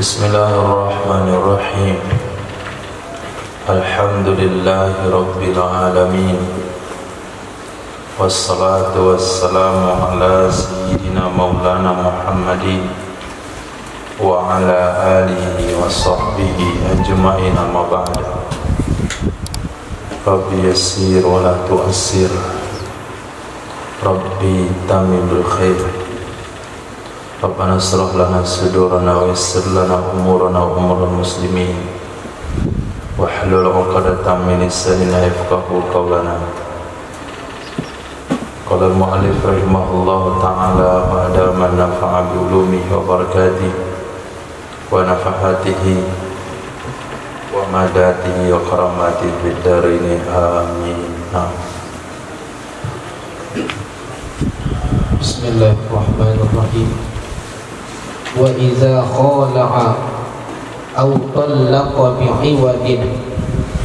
Bismillahirrahmanirrahim. Alhamdulillahi Rabbil Alamin. Wassalatu wassalamu ala Sayyidina Maulana Muhammadin wa ala alihi wa sahbihi ajma'in, amma ba'da. Rabbi yassir wa la tu'assir, Rabbi tamim bil khair. Rabbana shrah lana sudurana wa yassir lana umurana wa umurul muslimin wahlul 'uqdatam min lisanina yafqahu qawlana. Qala al-mu'allif rahimahullahu ta'ala wa adama nafa'a bi ulumihi wa barakatihi wa nafahatihi wa madatihi wa karamatihi fid dharain, amin. Bismillahirrahmanirrahim. Wa idza khala'a aw talaqa bi'iwadin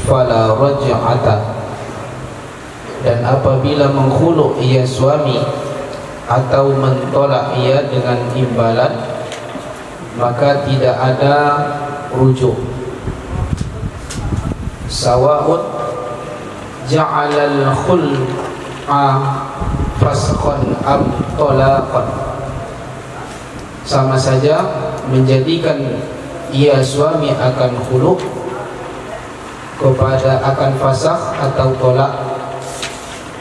fala raj'ata. Dan apabila menghulu ia suami atau mentolak ia dengan imbalan, maka tidak ada rujuk. Sawa'un ja'alal khul'a fasqan am talaqan. Sama saja menjadikan ia suami akan khulu kepada akan fasakh atau tolak.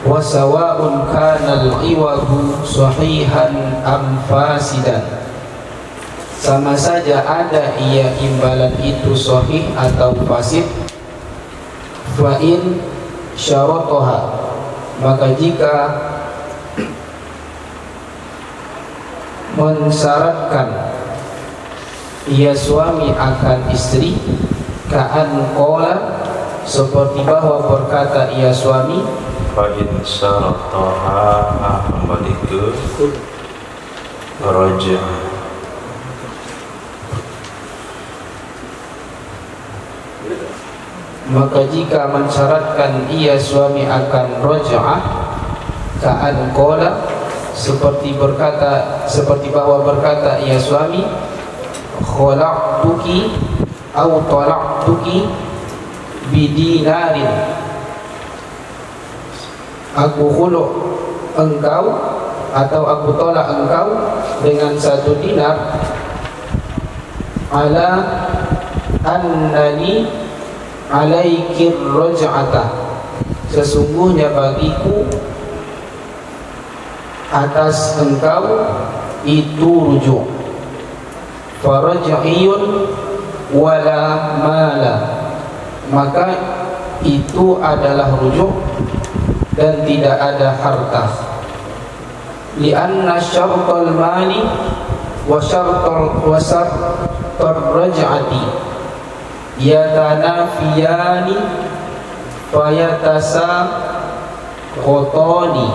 Wa sawa'un kana al-iwadu sahihan am fasidan. Sama saja ada ia imbalan itu sahih atau fasid. Fa in syarataha, maka jika mensyaratkan ia suami akan istri, ka'an qala, seperti bahwa berkata ia suami, fa in syarataha, kembali ke raja. Maka jika mensyaratkan ia suami akan raj'ah, ka'an qala, seperti bahwa berkata ia suami, khalaqtuki au talaqtuki bidinarin, aku khulu' engkau atau aku tolak engkau dengan 1 dinar, ala annani alaikir raj'ata, sesungguhnya bagiku atas engkau itu rujuk. Faraj'iyun wala mala, maka itu adalah rujuk dan tidak ada harta. Lianna syartal mali wa syartal raj'ati yatanafiyani fayatasaqatani.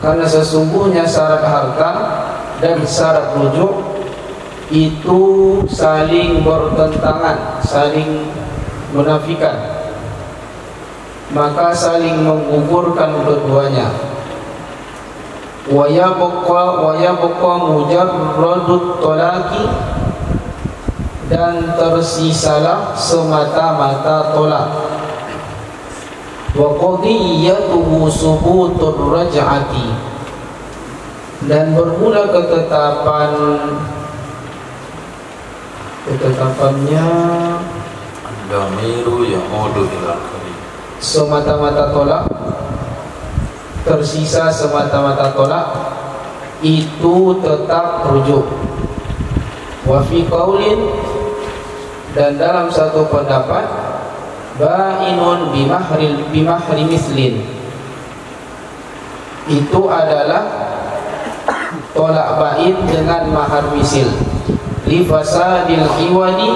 Karena sesungguhnya syarat harta dan syarat rujuk itu saling bertentangan, saling menafikan, maka saling menggugurkan keduanya. Wa yabqa mujarradut talaqi, dan tersisalah semata-mata tolak. Wa qadiyatuhu subutur raj'ati, dan bermula ketetapannya Ad-damiru ya'udu ila al-qadim, semata-mata tolak, tersisa semata-mata tolak, itu tetap rujuk. Wa fi qaulin, dan dalam satu pendapat, ba'inun bimahri mislin, itu adalah tolak bain dengan mahar misil. Li fasadil iwadi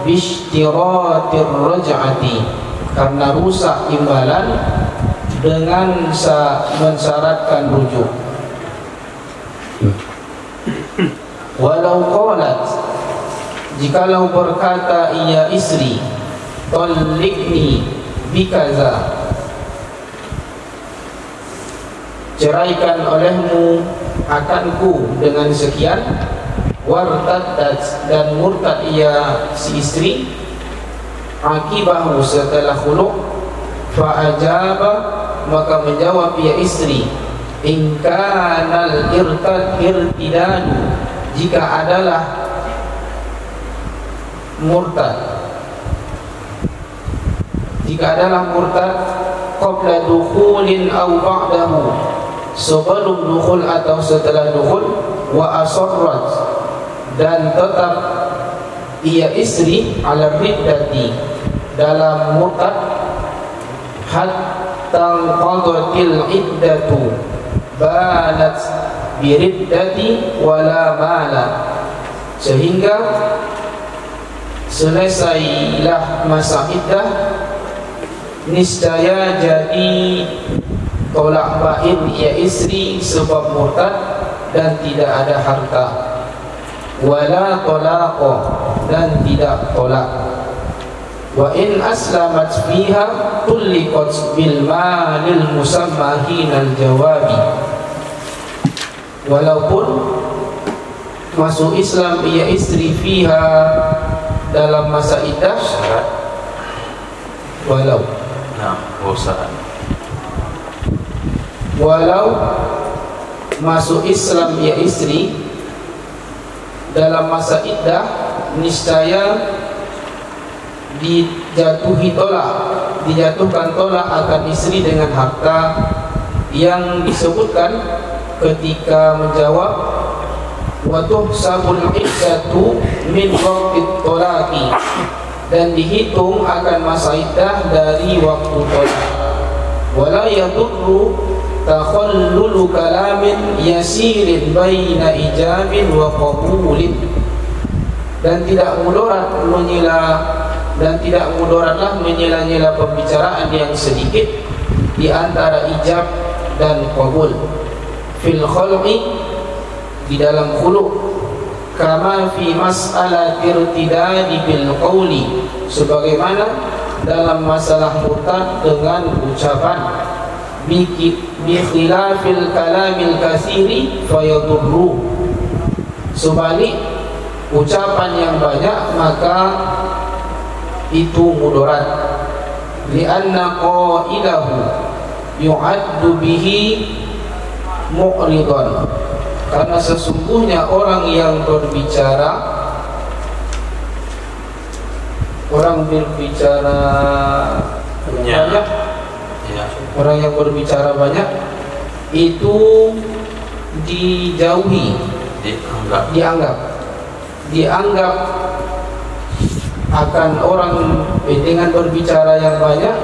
bishtiratir raj'ati, karena rusak imbalan dengan mensyaratkan rujuk. Walau qalat, jikalau berkata ia istri, talliqni bikaza, ceraikan olehmu akanku dengan sekian, wartaddat dan murtad ia si istri, akibahu setelah khulu', fa ajaba maka menjawab ia istri, in kanal irtidanu jika adalah murtad, qabla dukhulin aw ba'dahu, sebelum dukhul atau setelah dukhul, wa asarrat dan tetap ia istri ala riddati dalam murtad, hatta qadatil iddatu banat biriddati wala mala, sehingga selesailah masa iddah, niscaya jadi tolak bain ia istri sebab murtad dan tidak ada harta, wala tolaqa dan tidak tolak, wa in aslamat fiha tulliqat bil malil musamma hinal jawabi, walaupun masuk Islam ia istri fiha dalam masa iddah, walau masuk Islam ia istri dalam masa iddah, niscaya dijatuhkan tolak akan istri dengan harta yang disebutkan ketika menjawab wa tuhsabul iddatu min waqtit tolaki, dan dihitung akan masa iddah dari waktu tolak, wala yadurru takhallulu kalamin yasirin baina ijabin wa qabulin, dan tidak mudaratlah menyela-nyela pembicaraan yang sedikit di antara ijab dan qabul, fil khul'i di dalam khulu', kama fi mas'alah irtidadi bil qawli, sebagaimana dalam masalah murtad dengan ucapan, bi khilafil kalamil katsiri fayadurru, sebalik ucapan yang banyak maka itu mudarat, li'anna qailahu yu'addu bihi mu'ridan, karena sesungguhnya orang yang berbicara banyak, orang yang berbicara banyak itu dijauhi, dianggap akan orang dengan berbicara yang banyak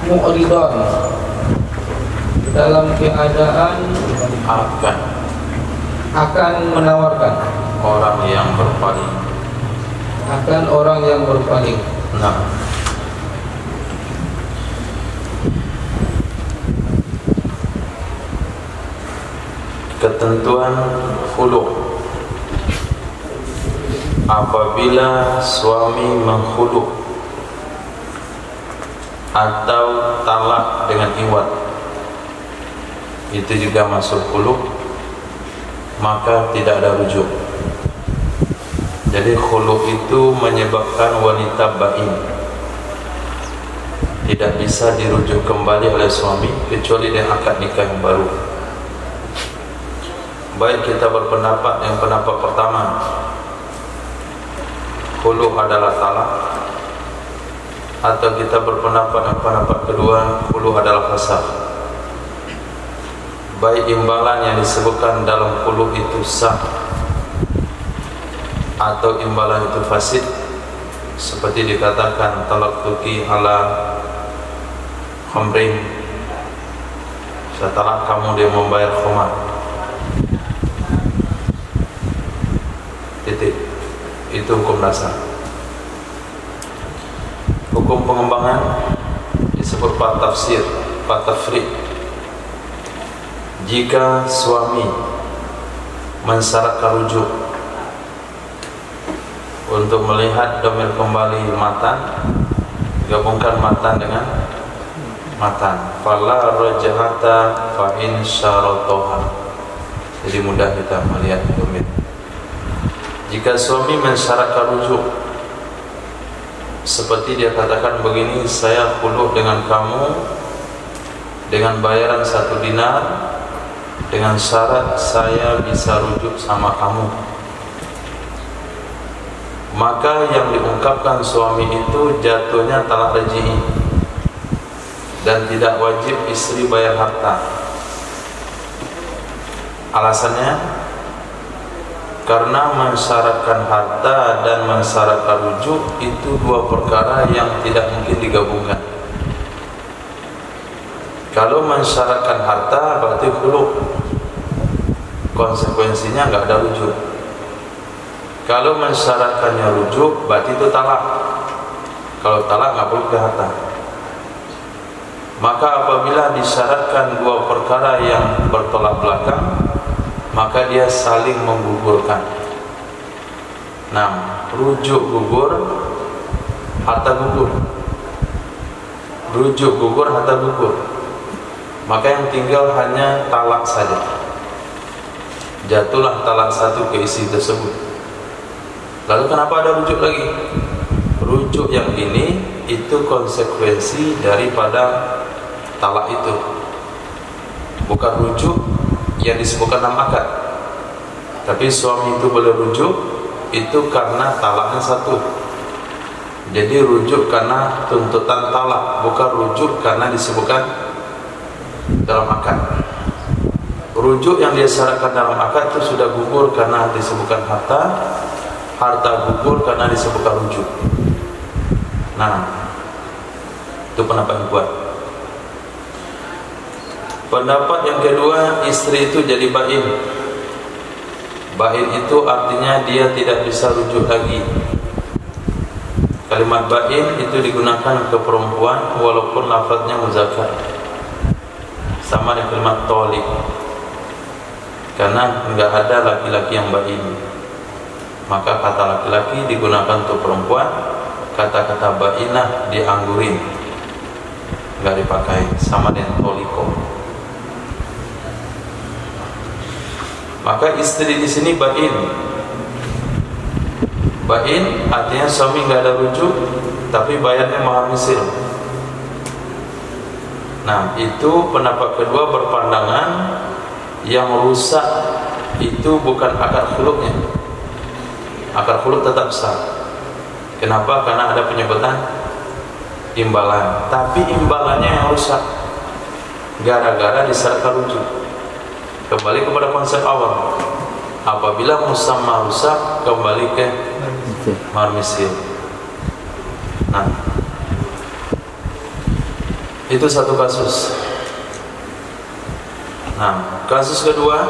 mu'ridan, dalam keadaan akan menawarkan orang yang berpaling, akan orang yang berpaling. Nah, ketentuan khulu', apabila suami mengkhulu' atau talak dengan iwad, itu juga masuk khulu', maka tidak ada rujuk. Jadi khulu' itu menyebabkan wanita bain, tidak bisa dirujuk kembali oleh suami kecuali dengan akad nikah yang baru. Baik kita berpendapat yang pendapat pertama, khulu' adalah talak, atau kita berpendapat yang pendapat kedua, khulu' adalah fasakh. Baik imbalan yang disebutkan dalam khulu' itu sah atau imbalan itu fasid, seperti dikatakan talaqtuki ala khamrin, setelah kamu dia membayar khamar, titik. Itu hukum dasar. Hukum pengembangan disebut pak tafsir, pak tafriq. Jika suami mensyaratkan rujuk untuk melihat domir kembali matan, gabungkan matan dengan matan fala raj'ata fa in syarataha. Jadi mudah kita melihat rumit. Jika suami mensyaratkan rujuk, seperti dia katakan begini, saya khulu dengan kamu dengan bayaran 1 dinar dengan syarat saya bisa rujuk sama kamu, maka yang diungkapkan suami itu jatuhnya talak raj'i dan tidak wajib istri bayar harta. Alasannya karena mensyaratkan harta dan mensyaratkan rujuk itu 2 perkara yang tidak mungkin digabungkan. Kalau mensyaratkan harta berarti khulu, konsekuensinya nggak ada rujuk. Kalau mensyaratkannya rujuk berarti itu talak. Kalau talak nggak perlu ke harta. Maka apabila disyaratkan 2 perkara yang bertolak belakang, maka dia saling menggugurkan. Nah, rujuk gugur, harta gugur. Rujuk gugur, harta gugur. Maka yang tinggal hanya talak saja. Jatuhlah talak 1 ke istri tersebut. Lalu kenapa ada rujuk lagi? Rujuk yang ini itu konsekuensi daripada talak itu, bukan rujuk yang disebutkan dalam akad. Tapi suami itu boleh rujuk itu karena talaknya 1. Jadi rujuk karena tuntutan talak, bukan rujuk karena disebutkan dalam akad. Rujuk yang disyaratkan dalam akad itu sudah gugur karena disebutkan harta, harta gugur karena disebutkan rujuk. Nah, itu pendapat yang kuat. Pendapat yang kedua, istri itu jadi bain. Bain itu artinya dia tidak bisa rujuk lagi. Kalimat bain itu digunakan ke perempuan walaupun lafaznya muzakkar. Sama dengan kalimat tolik. Karena enggak ada laki-laki yang bain. Maka kata laki-laki digunakan untuk perempuan, kata-kata bainah dianggurin. Enggak dipakai, sama dengan toliko. Maka istri di sini bain. Bain artinya suami enggak ada rujuk, tapi bayarnya mahar misil. Nah, itu pendapat kedua berpandangan yang rusak itu bukan akad khuluknya. Akad khuluk tetap sah. Kenapa? Karena ada penyebutan imbalan. Tapi imbalannya yang rusak gara-gara disyaratkan rujuk. Kembali kepada konsep awal. Apabila musamma rusak, kembali ke mahar misil. Nah, itu satu kasus. Nah, kasus kedua,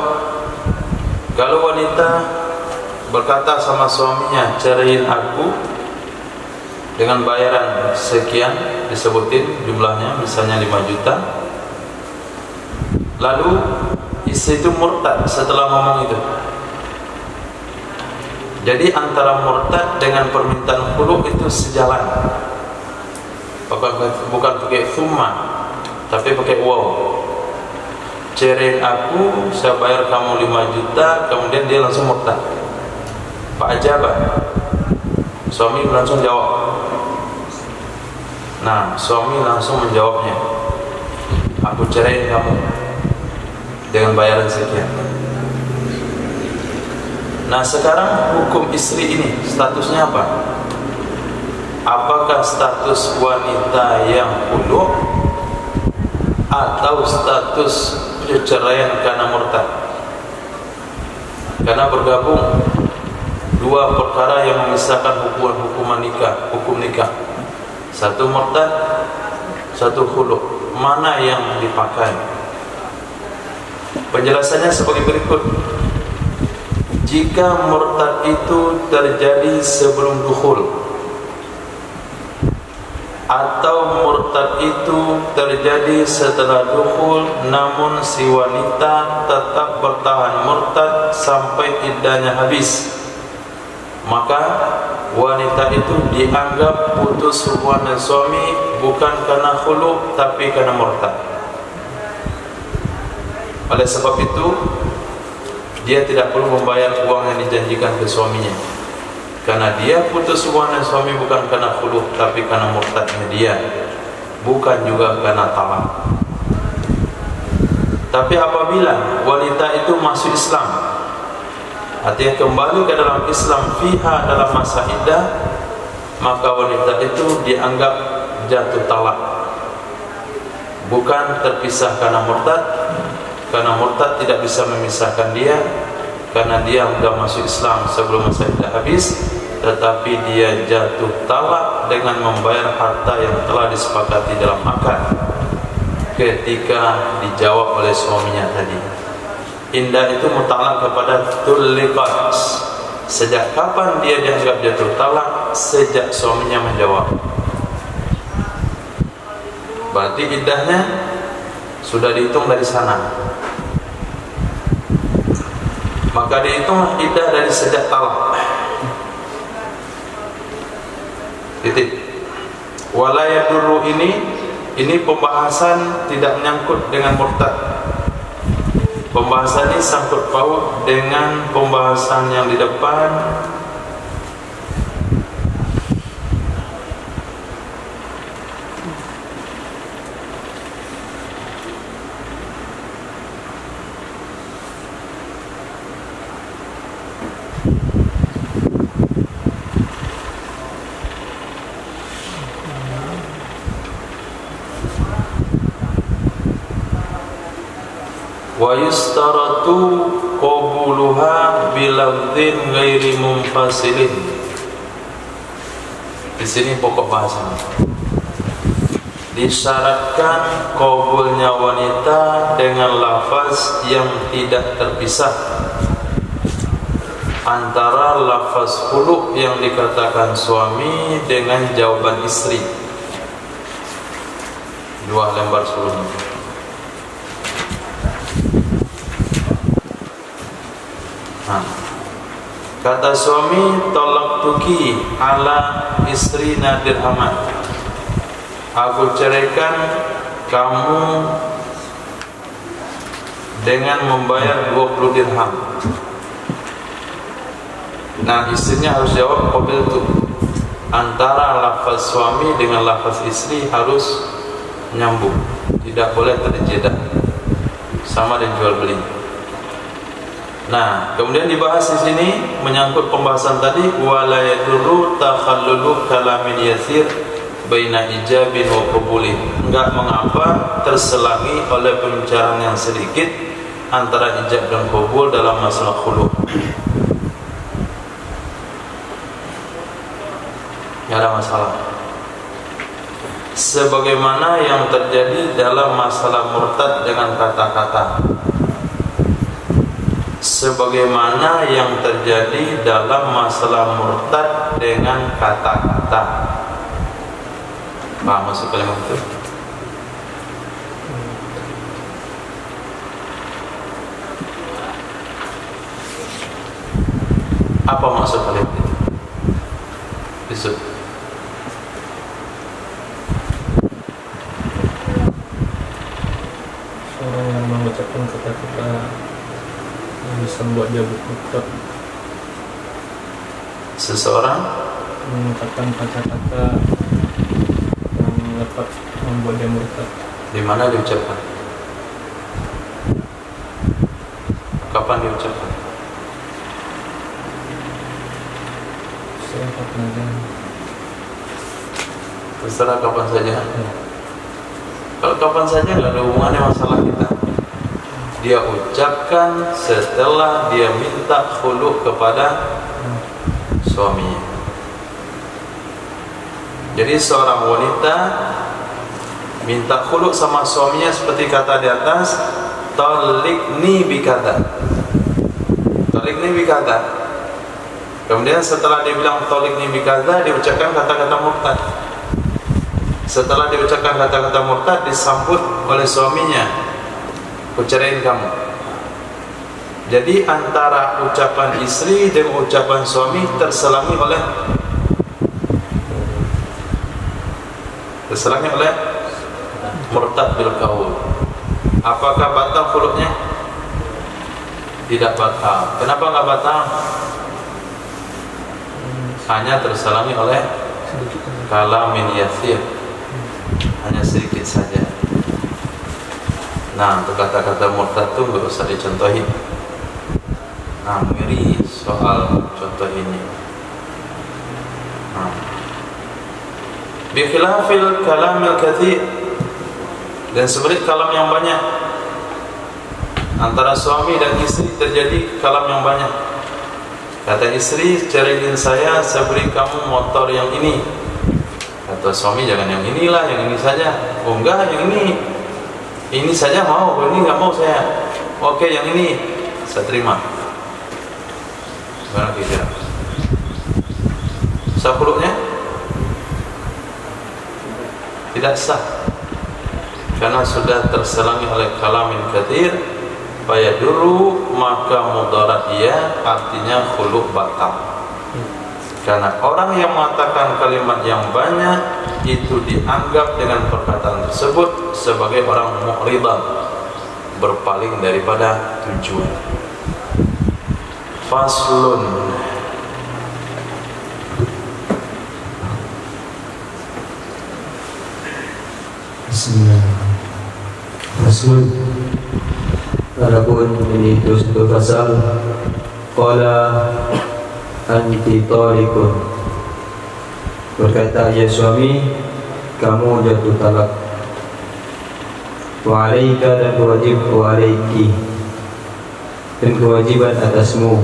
kalau wanita berkata sama suaminya, ceraiin aku dengan bayaran sekian, disebutin jumlahnya, misalnya 5 juta. Lalu istri itu murtad setelah ngomong itu. Jadi antara murtad dengan permintaan khulu itu sejalan. Bukan pakai thumma, tapi pakai waw. Ceraiin aku, saya bayar kamu 5 juta, kemudian dia langsung murtad. Pak Ajabah, suami langsung jawab. Nah, suami langsung menjawabnya, aku ceraiin kamu dengan bayaran sekian. Nah, sekarang hukum istri ini statusnya apa? Apakah status wanita yang khulu atau status perceraian karena murtad? Karena bergabung 2 perkara yang memisahkan hukuman nikah, hukum nikah. 1 murtad, 1 khulu. Mana yang dipakai? Penjelasannya sebagai berikut. Jika murtad itu terjadi sebelum dukhul, atau murtad itu terjadi setelah dukhul, namun si wanita tetap bertahan murtad sampai iddahnya habis, maka wanita itu dianggap putus hubungan dengan suami bukan karena khulu tapi karena murtad. Oleh sebab itu dia tidak perlu membayar uang yang dijanjikan ke suaminya, karena dia putus hubungan dengan suami bukan karena khulu tapi karena murtadnya dia, bukan juga karena talak. Tapi apabila wanita itu masuk Islam, artinya kembali ke dalam Islam, fiha dalam masa iddah, maka wanita itu dianggap jatuh talak, bukan terpisah karena murtad. Karena murtad tidak bisa memisahkan dia, karena dia sudah masuk Islam sebelum masa iddah habis, tetapi dia jatuh talak dengan membayar harta yang telah disepakati dalam akad ketika dijawab oleh suaminya tadi. Indah itu mutalak kepada tuliqat. Sejak kapan dia dianggap jatuh talak? Sejak suaminya menjawab. Berarti iddahnya sudah dihitung dari sana. Maka dihitung iddah dari sejak talak. Titik. Wala yadurru ini pembahasan tidak menyangkut dengan murtad. Pembahasan ini sangkut paut dengan pembahasan yang di depan. Wa yustaratu qabuluha bilafdhin ghairi munfasilin. Di sini pokok bahasanya. Disyaratkan qabulnya wanita dengan lafaz yang tidak terpisah antara lafaz khulu yang dikatakan suami dengan jawaban istri. 2 lembar sebelumnya. Kata suami, talaqtuki ala istrina dirhaman. Aku ceraikan kamu dengan membayar 20 dirham. Nah, istrinya harus jawab qabiltu. Antara lafaz suami dengan lafaz istri harus nyambung, tidak boleh terjeda, sama dengan jual beli. Nah, kemudian dibahas di sini menyangkut pembahasan tadi, wala yadurru takhallulu kalamin yasir baina ijabin wa qabulin. Enggak mengapa terselangi oleh pembicaraan yang sedikit antara ijab dan qabul dalam masalah khulu. Tidak ada masalah. Sebagaimana yang terjadi dalam masalah murtad dengan kata-kata, sebagaimana yang terjadi dalam masalah murtad dengan kata-kata. Paham maksud kalimat itu? Apa maksud kalimat itu? Besok. Orang yang mengucapkan kata-kata yang bisa membuat dia murtad. Seseorang mengucapkan kata-kata yang dapat membuat dia murtad. di mana diucapkan? Kapan diucapkan? Kapan aja. Terserah kapan saja. Kalau kapan saja nggak ada hubungannya masalah kita. Dia ucapkan setelah dia minta khulu kepada suaminya. Jadi seorang wanita minta khulu sama suaminya seperti kata di atas, talikni bikata. Talikni bikata. Kemudian setelah dia bilang talikni bikata, diucapkan kata-kata murtad. Setelah diucapkan kata-kata murtad, disambut oleh suaminya, kucerain kamu. Jadi antara ucapan istri dan ucapan suami terselangi oleh terselangi oleh murtad bil qaul. Apakah batal khulu'nya? Tidak batal. Kenapa enggak batal? Hanya terselangi oleh kalamin yasir, hanya sedikit saja. Nah, untuk kata-kata murtad itu nggak usah dicontohin. Nah, ngeri soal contoh ini. Nah, bikhilafil kalamil katsir, dan sebalik kalam yang banyak. Antara suami dan istri terjadi kalam yang banyak. Kata istri, cariin saya beri kamu motor yang ini. Kata suami, jangan yang inilah, yang ini saja. Oh enggak, yang ini saja mau, ini enggak mau saya. Oke, yang ini saya terima. Gimana kira? Sah khulu'nya? Tidak sah, karena sudah terselangi oleh kalamin katsir. Fayaduru, maka mudarat dia, artinya khulu' batal. Karena orang yang mengatakan kalimat yang banyak itu dianggap dengan perkataan tersebut sebagai orang mu'ridan, berpaling daripada tujuan. Faslun. Bismillahirrahmanirrahim. Faslun. Adapun ini itu satu pasal. Qala anti talikun, berkata ya suami, kamu jatuh talak. Wa alaika, dan wajib, wa alaiki, dan kewajiban atasmu.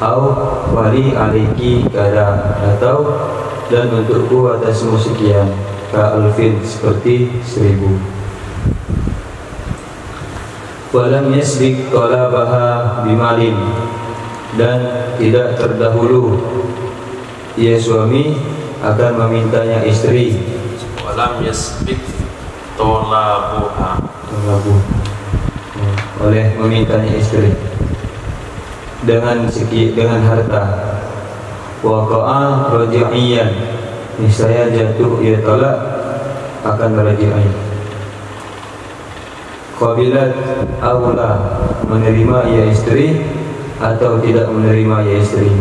Au wali alaiki kada, atau dan untukku atasmu sekian. Ka alfin, seperti 1000. Walam yasbik talabaha bimalin, dan tidak terdahulu ia suami akan memintanya istri. Walam yasbik talabuha, oleh memintanya istri dengan harta. Waqa'a raji'iyan, niscaya jatuh ia talak akan raji'i. Qabilat awla, menerima ia istri atau tidak menerima ia istri.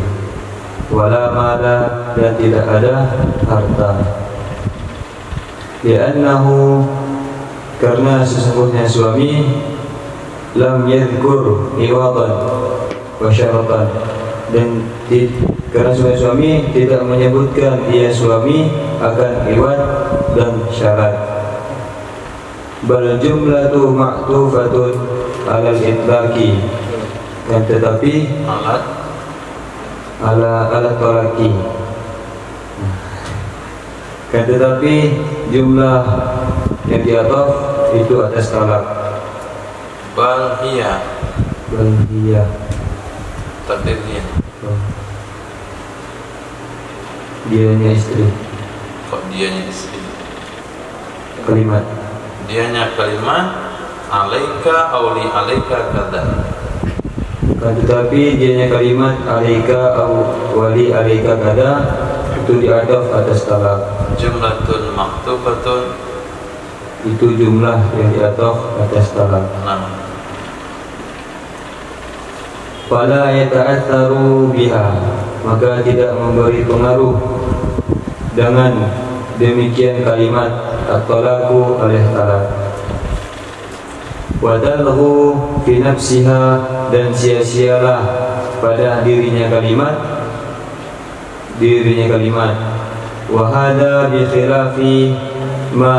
Wala mala, dan tidak ada harta. Li'annahu, karena sesungguhnya suami lam yadhkur iwadan wa syaratan, dan karena suami tidak menyebutkan ia suami akan iwad dan syarat. Bal jumlatu ma'tufatun alal itlaqi, dan tetapi ala talaqi, kan tetapi jumlah yang diataf itu atas talak. Bal hiya, takdirnya dianya istri. Kok dianya istri? Kalimat Dianya kalimat alaika auli alaika kada. Kan tetapi dianya kalimat alaika au wali alaika kada, itu diataf atas talak. Jumlatun maktubatun, itu jumlah yang diataf atas talak. Nah, Fala yata'atharu biha, maka tidak memberi pengaruh dengan demikian kalimat at-talaqu oleh talak. Wa talhu fi nafsiha, dan sia-sialah pada dirinya kalimat. Wa hadha bi khilafi ma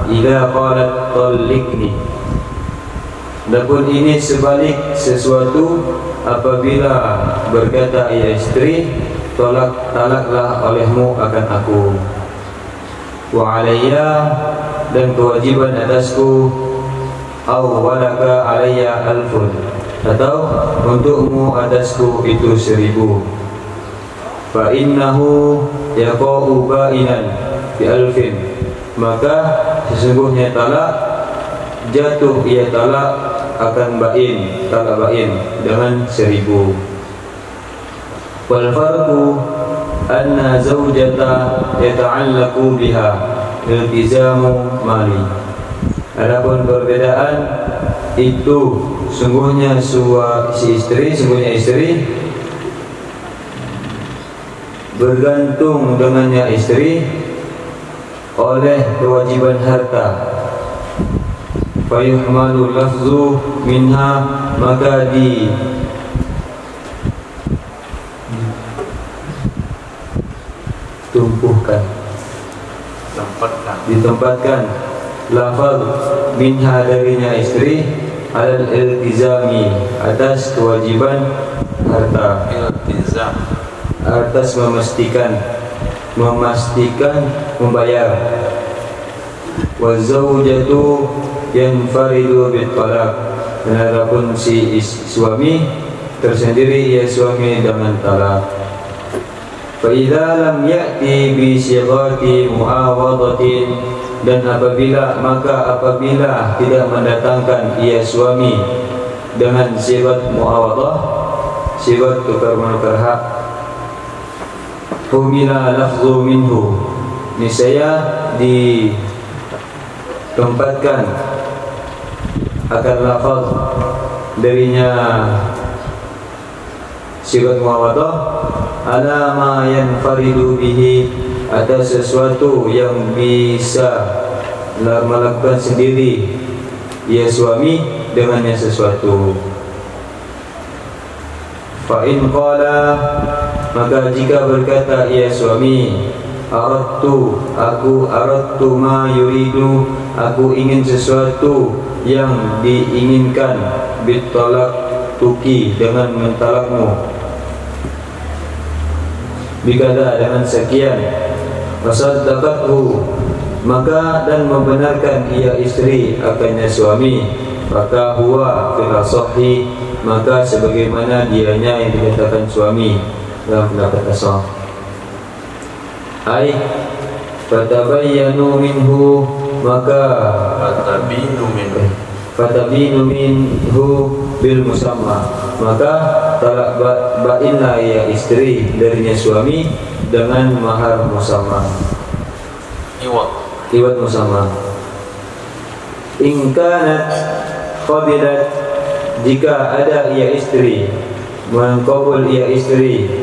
idza qalat talliqni, adapun ini sebalik sesuatu apabila berkata ya istri, talaklah olehmu akan aku. Wa alayya, dan kewajiban atasku. Au walaka alayya alfun, atau untukmu atasku itu 1000. Fa innahu yaqa'u ba'inan bi alfin, maka sesungguhnya talak jatuh ia talak akan ba'in, talak ba'in dengan 1000. Wal farqu anna zawjata yata'allaqu biha, iltizamu mali. Adapun perbedaan itu sungguhnya istri bergantung dengannya istri oleh kewajiban harta. Fayuhmalu lafzu minha, maka ditempatkan lafaz minha darinya istri alal iltizami, atas kewajiban harta. Iltizam, atas memastikan membayar. Wa zawjatu yanfaridu bit talaq, dan adapun si suami tersendiri ya suami dengan talak. Fa idza lam ya'ti bi sighati mu'awadatin, dan apabila tidak mendatangkan ia suami dengan sifat mu'awadah, sifat tukar-menukar hak, humila lafzu minhu, niscaya ditempatkan akan lafaz darinya sifat mu'awadah ala ma yanfaridu bihi, atas sesuatu yang bisa melakukan sendiri ia suami dengannya sesuatu. Fa in qala, maka jika berkata ia suami, aradtu ma yuridu, aku ingin sesuatu yang diinginkan, bitolak tuki, dengan mentalakmu, bikada, dengan sekian, fasaddaqathu, maka dan membenarkan ia istri akannya suami, maka huwa fil sahih, maka sebagaimana dianya yang dikatakan suami dalam pendapat ashab. Ai fatabayyanu minhu, maka fatabinu minhu bil musamma, maka talak bainlah ya istri darinya suami dengan mahar musamma, iwat musamma. In kanat qabilat, jika ada ia istri mengkabul ia istri,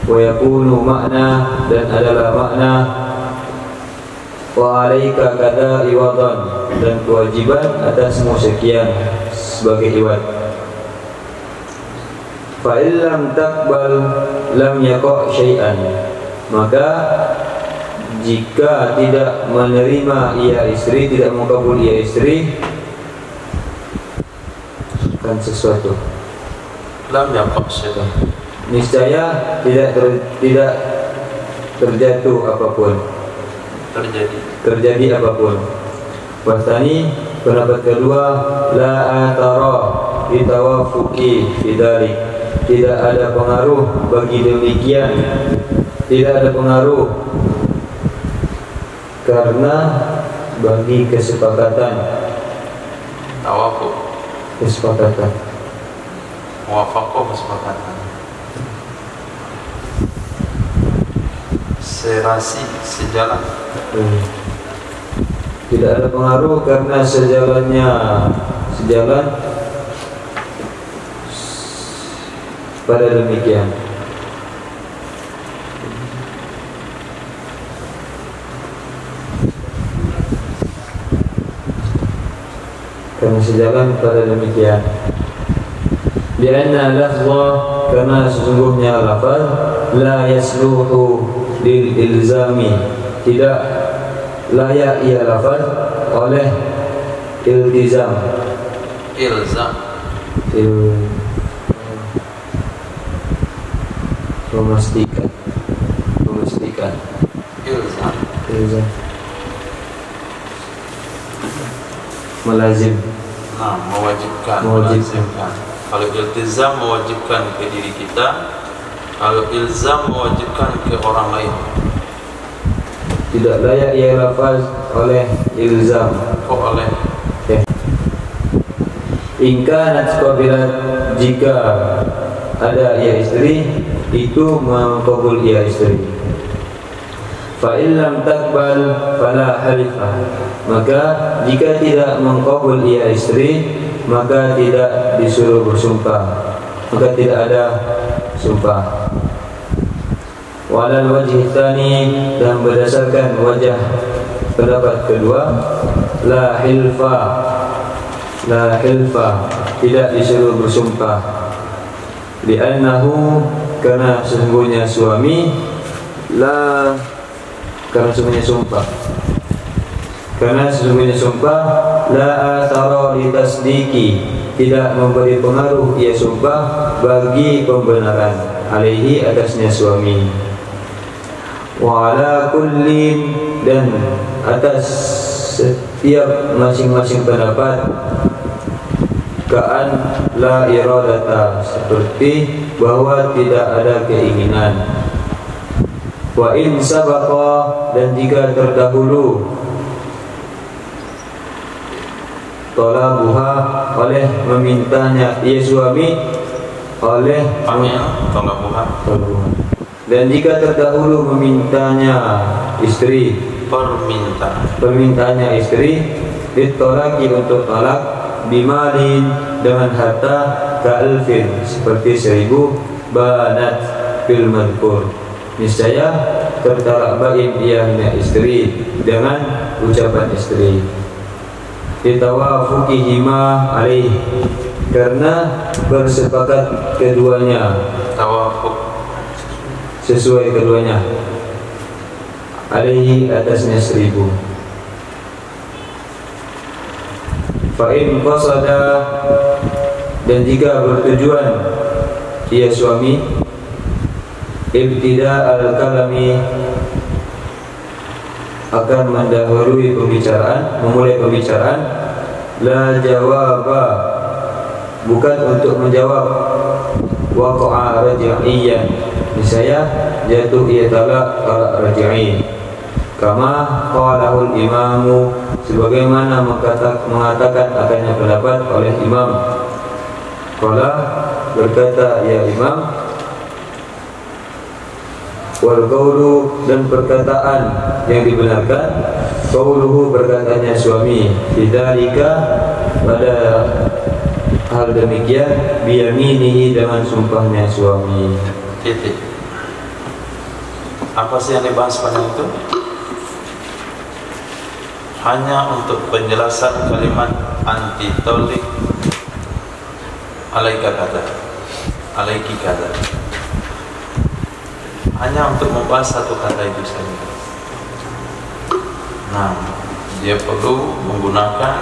wa yakunu makna, dan adalah makna, wa alaika kada iwadan, dan kewajiban atasmu sekian sebagai iwat. Fa illam taqbal lam yaqa syai'an, maka jika tidak menerima ia istri, tidak mengkabul ia istri kan sesuatu, lam yaqa syai'an, niscaya tidak terjatuh apapun, terjadi apapun. Wasani, pendapat kedua, la atara bitawafuki bidalik, tidak ada pengaruh bagi demikian, tidak ada pengaruh karena bagi kesepakatan, tawafuk, kesepakatan, muwafaqah, kesepakatan, serasi, sejalan. Tidak ada pengaruh karena sejalan pada demikian. Karena sejalan pada demikian. Lianna lafza, karena sesungguhnya lafaz la yasluhu lil ilzami, tidak layak ia lafaz oleh iltizam. Memastikan. Ilzam. Melazim. Nah, mewajibkan. Kalau iltizam mewajibkan ke diri kita, kalau ilzam mewajibkan ke orang lain. Tidak layak ia lafaz oleh ilzam. Oleh. In kanat qabilat, jika ada ia istri itu mengkabul ia istri. Fa illam takbal fala halifa. Maka jika tidak mengkabul ia istri, maka tidak disuruh bersumpah, maka tidak ada sumpah. Walal wajhi tsani, dan berdasarkan wajah pendapat kedua, la hilfa, tidak disuruh bersumpah. Li'annahu, karena sesungguhnya suami, karena sesungguhnya sumpah la athara li tasdiki, tidak memberi pengaruh ia sumpah bagi pembenaran, alaihi, atasnya suami. Wa ala kullin, dan atas setiap masing-masing pendapat, ka'an la iradata, seperti bahwa tidak ada keinginan. Wa in sabaqa, dan jika terdahulu talabuha, oleh memintanya ia suami, oleh talabuha, dan jika terdahulu memintanya istri, permintaannya istri, ditolaki untuk talak, bimalin, dengan harta, ka'alfin, seperti 1000, banat fil madhkur, niscaya tertalak bain ianya istri dengan ucapan istri. Ditawafukihima alaih, karena bersepakat keduanya, tawafuk, sesuai keduanya, alaihi, atasnya 1000. Fa'in qasada, dan jika bertujuan ia suami, ibtida al-kalami, akan mendahului pembicaraan, memulai pembicaraan, la jawaba, bukan untuk menjawab, waqa'a raj'iyan, niscaya jatuh ia talak raj'i, kama qalahul imamu, sebagaimana mengatakan akannya pendapat oleh imam. Qala, berkata ya imam, wal qawlu, dan perkataan yang dibenarkan, qawluhu, berkatanya suami, bidzalika, pada hal demikian, biyaminihi, dengan sumpahnya suami. Titik. Apa sih yang dibahas pada itu? Hanya untuk penjelasan kalimat anti taulik, alaika kada, alaiki kada, hanya untuk membahas satu kata itu saja. Nah, dia perlu menggunakan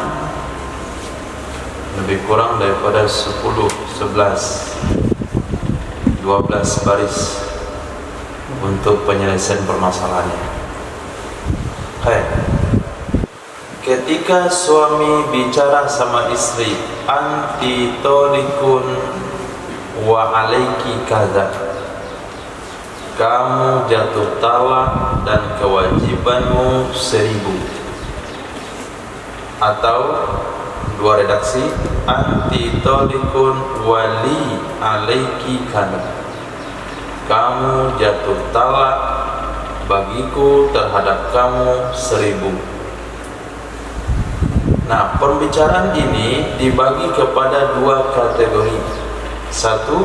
lebih kurang daripada 10, 11, 12 baris untuk penyelesaian permasalahannya. Hai, ketika suami bicara sama istri, anti tolikun wa alaiki kada, kamu jatuh talak dan kewajibanmu 1000, atau dua redaksi, anti tolikun wali alaiki kana, kamu jatuh talak bagiku terhadap kamu 1000. Nah, pembicaraan ini dibagi kepada dua kategori. Satu,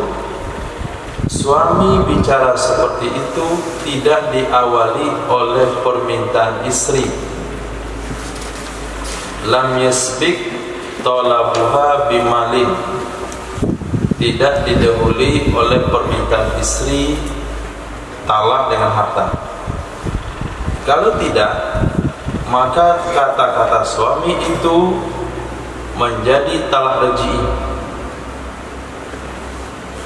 suami bicara seperti itu tidak diawali oleh permintaan istri, lam yasbik talabuha bimalin, tidak didahului oleh permintaan istri talak dengan harta. Kalau tidak, maka kata-kata suami itu menjadi talak raj'i.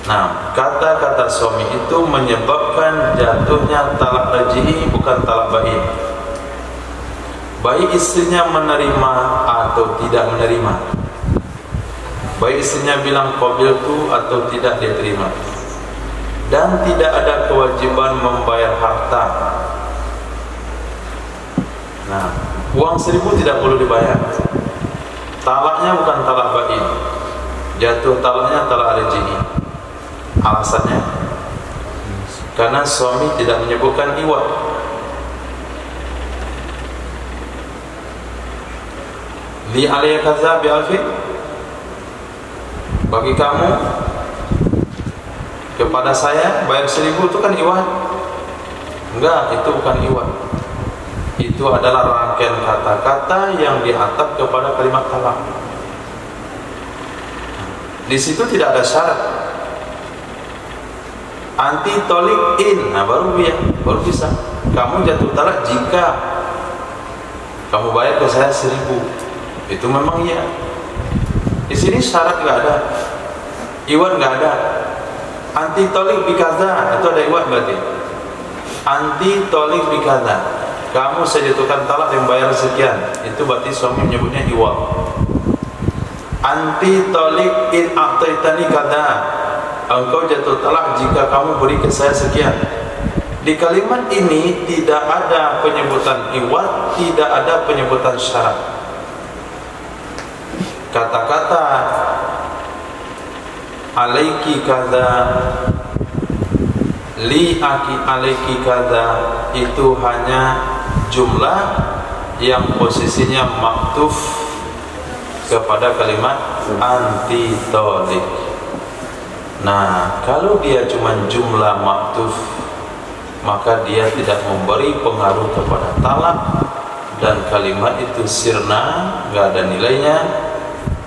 Nah, kata-kata suami itu menyebabkan jatuhnya talak raj'i, bukan talak bain. Baik istrinya menerima atau tidak menerima, baik istrinya bilang qabiltu atau tidak dia terima, dan tidak ada kewajiban membayar harta. Nah, uang 1000 tidak perlu dibayar. Talaknya bukan talak bain, jatuh talaknya talak raj'i. Alasannya karena suami tidak menyebutkan iwad, Li alayya kaza bi alfin, bagi kamu kepada saya bayar 1000 itu kan iwan? Enggak, itu bukan iwan. Itu adalah rangkaian kata-kata yang diatap kepada kalimat talak. Di situ tidak ada syarat. Anti tolik in, nah baru bisa. Kamu jatuh talak jika kamu bayar ke saya 1000. Itu memang iya. Di sini syarat nggak ada, iwan nggak ada. Anti tolik bikaza, itu ada iwan berarti. Anti tolik bikaza, kamu saya jatuhkan talak yang bayar sekian, itu berarti suami menyebutnya iwan. Anti tolik in a'taitani kada, engkau jatuh talak jika kamu beri ke saya sekian. Di kalimat ini tidak ada penyebutan iwat, tidak ada penyebutan syarat. Kata-kata alaiki kada, li aki alaiki kada itu hanya jumlah yang posisinya maktuf kepada kalimat anti tolik. Nah, kalau dia cuma jumlah maktuf, maka dia tidak memberi pengaruh kepada talak, dan kalimat itu sirna, nggak ada nilainya.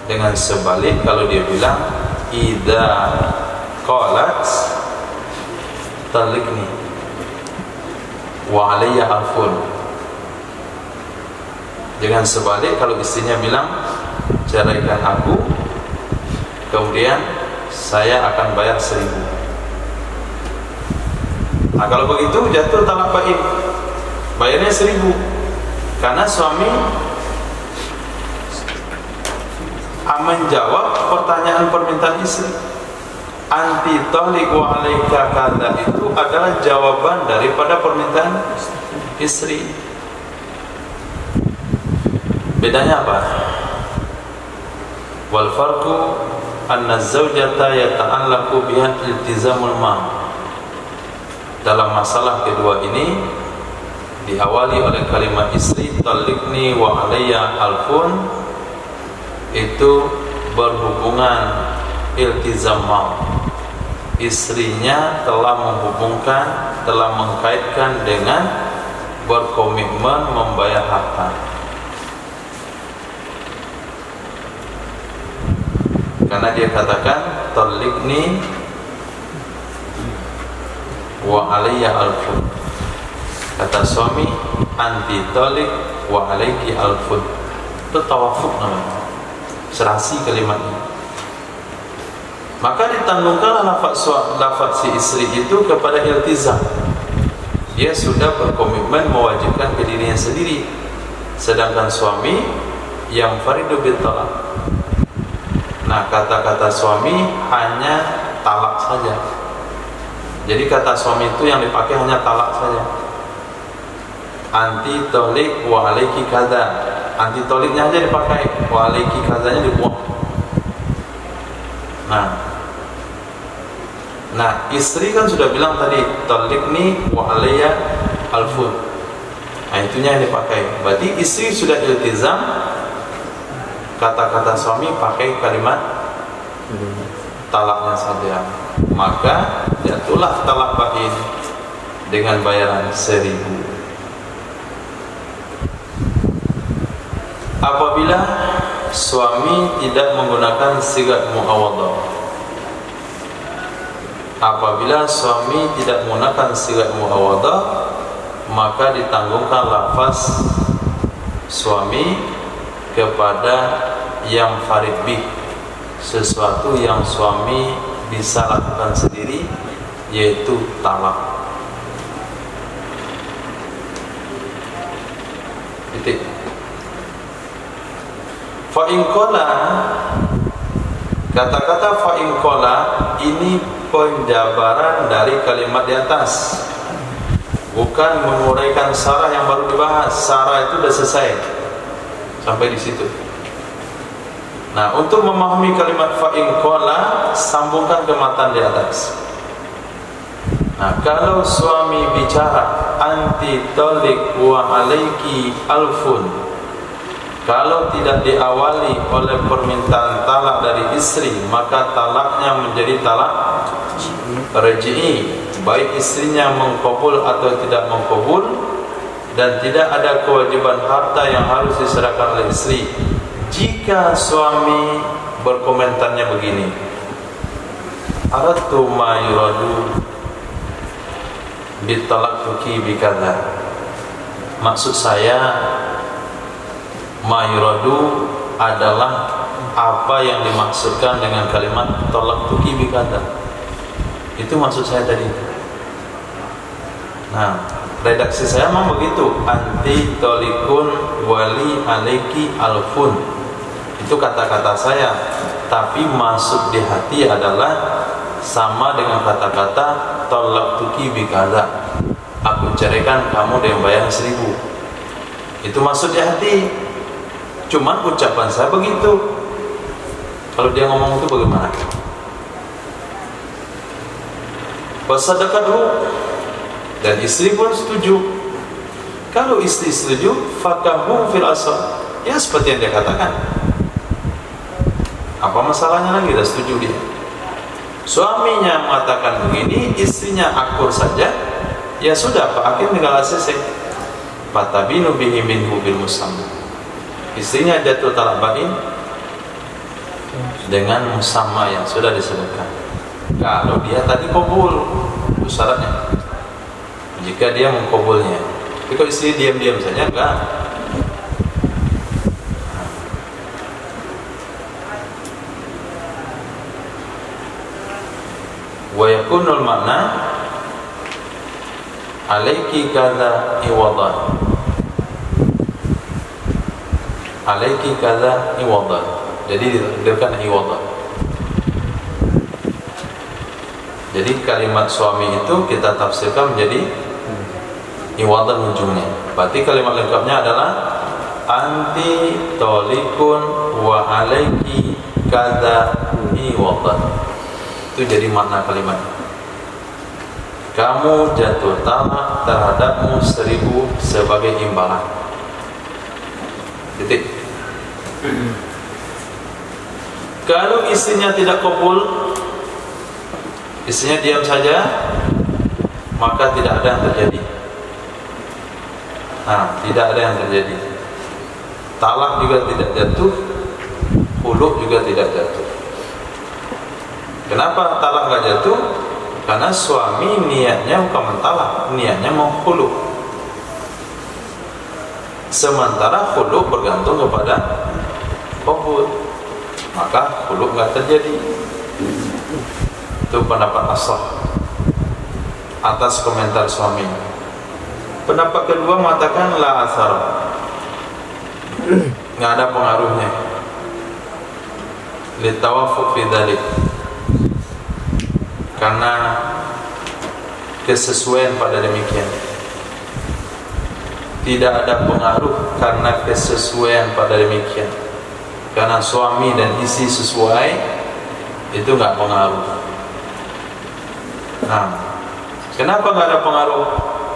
Dengan sebalik kalau dia bilang idza qalat talikni wa alayya alfun. Dengan sebalik kalau istrinya bilang ceraikan aku, kemudian saya akan bayar 1000. Nah kalau begitu jatuh talak bain, bayarnya 1000, karena suami menjawab pertanyaan permintaan istri. Anti tolik wa alaika kada itu adalah jawaban daripada permintaan istri. Bedanya apa? Wal farqu anna az-zawjata yata'allaqu biha iltizamul ma. Dalam masalah kedua ini diawali oleh kalimat istri talikni wa alayya alfun, itu berhubungan iltizam ma. Istrinya telah menghubungkan, telah mengkaitkan dengan berkomitmen membayar harta. Karena dia katakan talikni wa alayya alfun, kata suami anti talik wa alayki alfun. Itu tawafuk namanya, serasi kalimatnya. Maka ditandungkanlah lafaz si istri itu kepada iltizam. Dia sudah berkomitmen mewajibkan ke dirinya sendiri, sedangkan suami yang faridu bil talak. Nah, kata-kata suami hanya talak saja. Jadi kata suami itu yang dipakai hanya talak saja. Anti tolik wa alayki kada, anti toliknya aja dipakai, wa alayki kadanya dibuang. Nah, istri kan sudah bilang tadi talikni wa alayya alfun. Nah, itunya yang dipakai. Berarti istri sudah iltizam, kata-kata suami pakai kalimat talaknya saja. Maka jatuhlah talak bain dengan bayaran 1000. Apabila suami tidak menggunakan sigat muawadhah, apabila suami tidak menggunakan sigat muawadhah, maka ditanggungkan lafaz suami kepada yang farid bih, sesuatu yang suami bisa lakukan sendiri, yaitu talak. Titik. Fa in qala, kata-kata fa in qala ini penjabaran dari kalimat di atas, bukan menguraikan syarah yang baru dibahas. Syarah itu sudah selesai sampai di situ. Nah, untuk memahami kalimat fa in qala, sambungkan ke matan di atas. Nah, kalau suami bicara anti talik wa alayki alfun, Kalau tidak diawali oleh permintaan talak dari istri, maka talaknya menjadi talak raj'i, baik istrinya mengkabul atau tidak mengkabul, dan tidak ada kewajiban harta yang harus diserahkan oleh istri. Jika suami berkomentarnya begini, aratu ma yuradu bitalaqtuki bikadza, maksud saya ma yuradu adalah apa yang dimaksudkan dengan kalimat talaqtuki bikadza, itu maksud saya tadi. Nah, redaksi saya memang begitu, anti tolikun wali alaiki alfun, itu kata-kata saya, tapi masuk di hati adalah sama dengan kata-kata talaqtuki bikadza, aku ceraikan kamu dengan bayar 1000. Itu masuk di hati, cuman ucapan saya begitu. Kalau dia ngomong itu bagaimana? Wasadaqathu, dan istri pun setuju. Kalau istri setuju, fakahu fil asal, ya seperti yang dia katakan. Apa masalahnya lagi? Dah setuju dia. Suaminya mengatakan begini, istrinya akur saja, ya sudah, Pak Hakim tinggal ACC. Fatabinu bihi minhu bil musamma. Istrinya jatuh talak bain dengan musamma yang sudah disebutkan. Kalau dia tadi kabul, itu syaratnya. Jika dia mengkabulnya. Tapi kalau istri diam-diam saja, enggak. Wa yakunul makna alaiki kadza iwadan, alaiki kadza iwadan, jadi ditakdirkan iwadan. Jadi kalimat suami itu kita tafsirkan menjadi iwadan ujungnya. Berarti kalimat lengkapnya adalah anti tolikun wa alaiki kadza iwadan. Itu jadi makna kalimat. Kamu jatuh talak terhadapmu 1000 sebagai imbalan. Titik. Kalau istrinya tidak kabul, istrinya diam saja, maka tidak ada yang terjadi. Nah, tidak ada yang terjadi. Talak juga tidak jatuh, khulu juga tidak jatuh. Kenapa talak nggak jatuh? Karena suami niatnya bukan mentalak, niatnya mau khulu. Sementara khulu bergantung kepada kabul, maka khulu nggak terjadi. Itu pendapat asal atas komentar suami. Pendapat kedua mengatakan la asar, nggak ada pengaruhnya. Litawafuq fi dzalik, karena kesesuaian pada demikian. Tidak ada pengaruh karena kesesuaian pada demikian. Karena suami dan istri sesuai, itu nggak pengaruh. Nah, kenapa nggak ada pengaruh?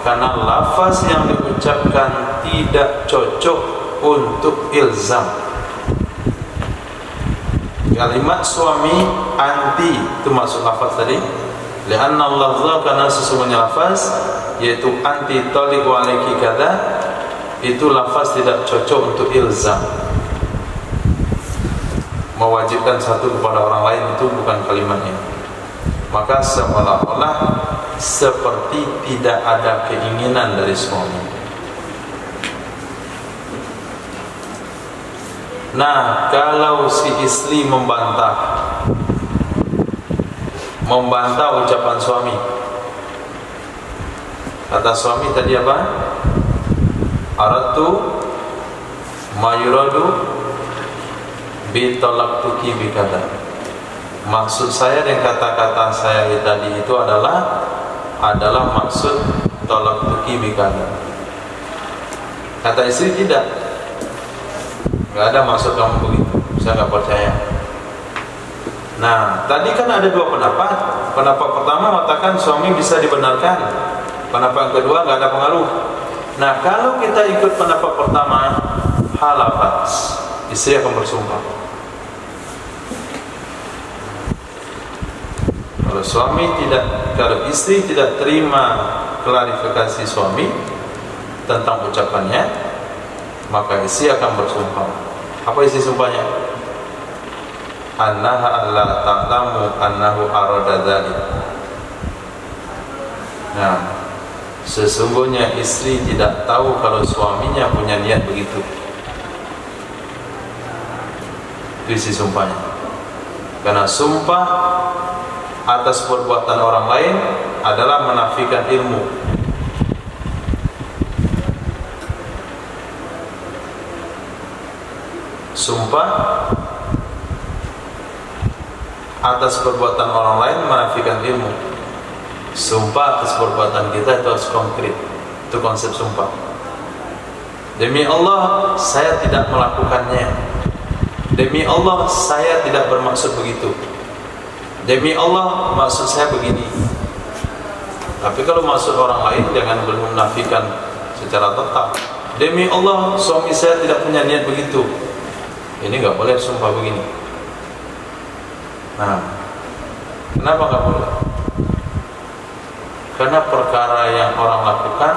Karena lafaz yang diucapkan tidak cocok untuk ilzam. Kalimat suami anti itu maksud lafaz tadi. Lianna Allah, karena sesungguhnya lafaz yaitu anti taliq wa alaiki kadza, itu lafaz tidak cocok untuk ilzam. Mewajibkan satu kepada orang lain itu bukan kalimatnya. Maka seolah-olah seperti tidak ada keinginan dari suami. Nah, kalau si istri membantah ucapan suami, kata suami tadi apa? Aratu mayuradu bitalaqtuki bikadza. Maksud saya dengan kata-kata saya tadi itu adalah maksud talaqtuki bikadza. Kata istri tidak, nggak ada maksud kamu begitu, saya nggak percaya. Nah, tadi kan ada dua pendapat. Pendapat pertama mengatakan suami bisa dibenarkan, pendapat kedua nggak ada pengaruh. Nah, kalau kita ikut pendapat pertama, halafat, istri akan bersumpah. Kalau istri tidak terima klarifikasi suami tentang ucapannya, maka istri akan bersumpah. Apa isi sumpahnya? Annaha alla ta'lamu annahu arada dzalik. Nah, sesungguhnya istri tidak tahu kalau suaminya punya niat begitu. Itu isi sumpahnya. Karena sumpah atas perbuatan orang lain adalah menafikan ilmu. Sumpah atas perbuatan orang lain menafikan ilmu. Sumpah atas perbuatan kita itu harus konkret. Itu konsep sumpah. Demi Allah, saya tidak melakukannya. Demi Allah, saya tidak bermaksud begitu. Demi Allah, maksud saya begini. Tapi kalau maksud orang lain, jangan menafikan secara total. Demi Allah, suami saya tidak punya niat begitu. Ini nggak boleh sumpah begini. Nah, kenapa nggak boleh? Karena perkara yang orang lakukan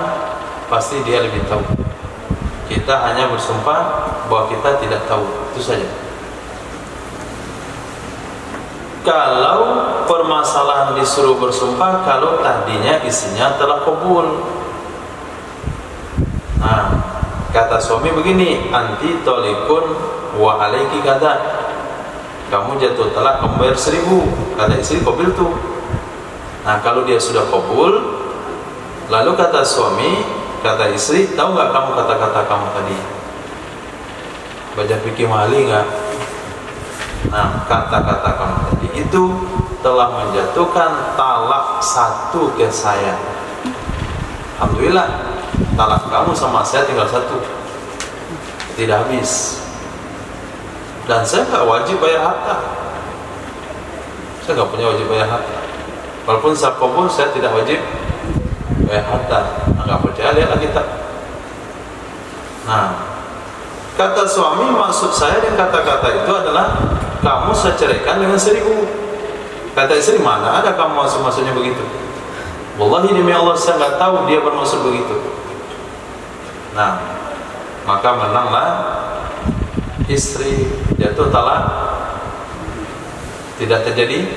pasti dia lebih tahu. Kita hanya bersumpah bahwa kita tidak tahu, itu saja. Kalau permasalahan disuruh bersumpah kalau tadinya istrinya telah kabul. Nah, kata suami begini, anti tolikun wa alaiki kata, kamu jatuh talak, kamu bayar 1.000. Kata istri, kabul tuh. Nah, kalau dia sudah kabul, lalu kata suami, kata istri, tahu nggak kamu kata-kata kamu tadi? Baca fikih mali nggak? Nah, kata-kata kamu tadi itu telah menjatuhkan talak 1 ke saya. Alhamdulillah, talak kamu sama saya tinggal 1, tidak habis. Dan saya nggak wajib bayar harta. Saya nggak punya wajib bayar harta. Walaupun saya kabul, saya tidak wajib bayar harta. Nggak percaya, lihatlah kita. Nah, kata suami, maksud saya dengan kata-kata itu adalah kamu saya ceraikan dengan 1.000. Kata istri, mana ada kamu maksudnya begitu? Wallahi demi Allah, saya nggak tahu dia bermaksud begitu. Nah, maka menanglah istri, jatuh talak, tidak terjadi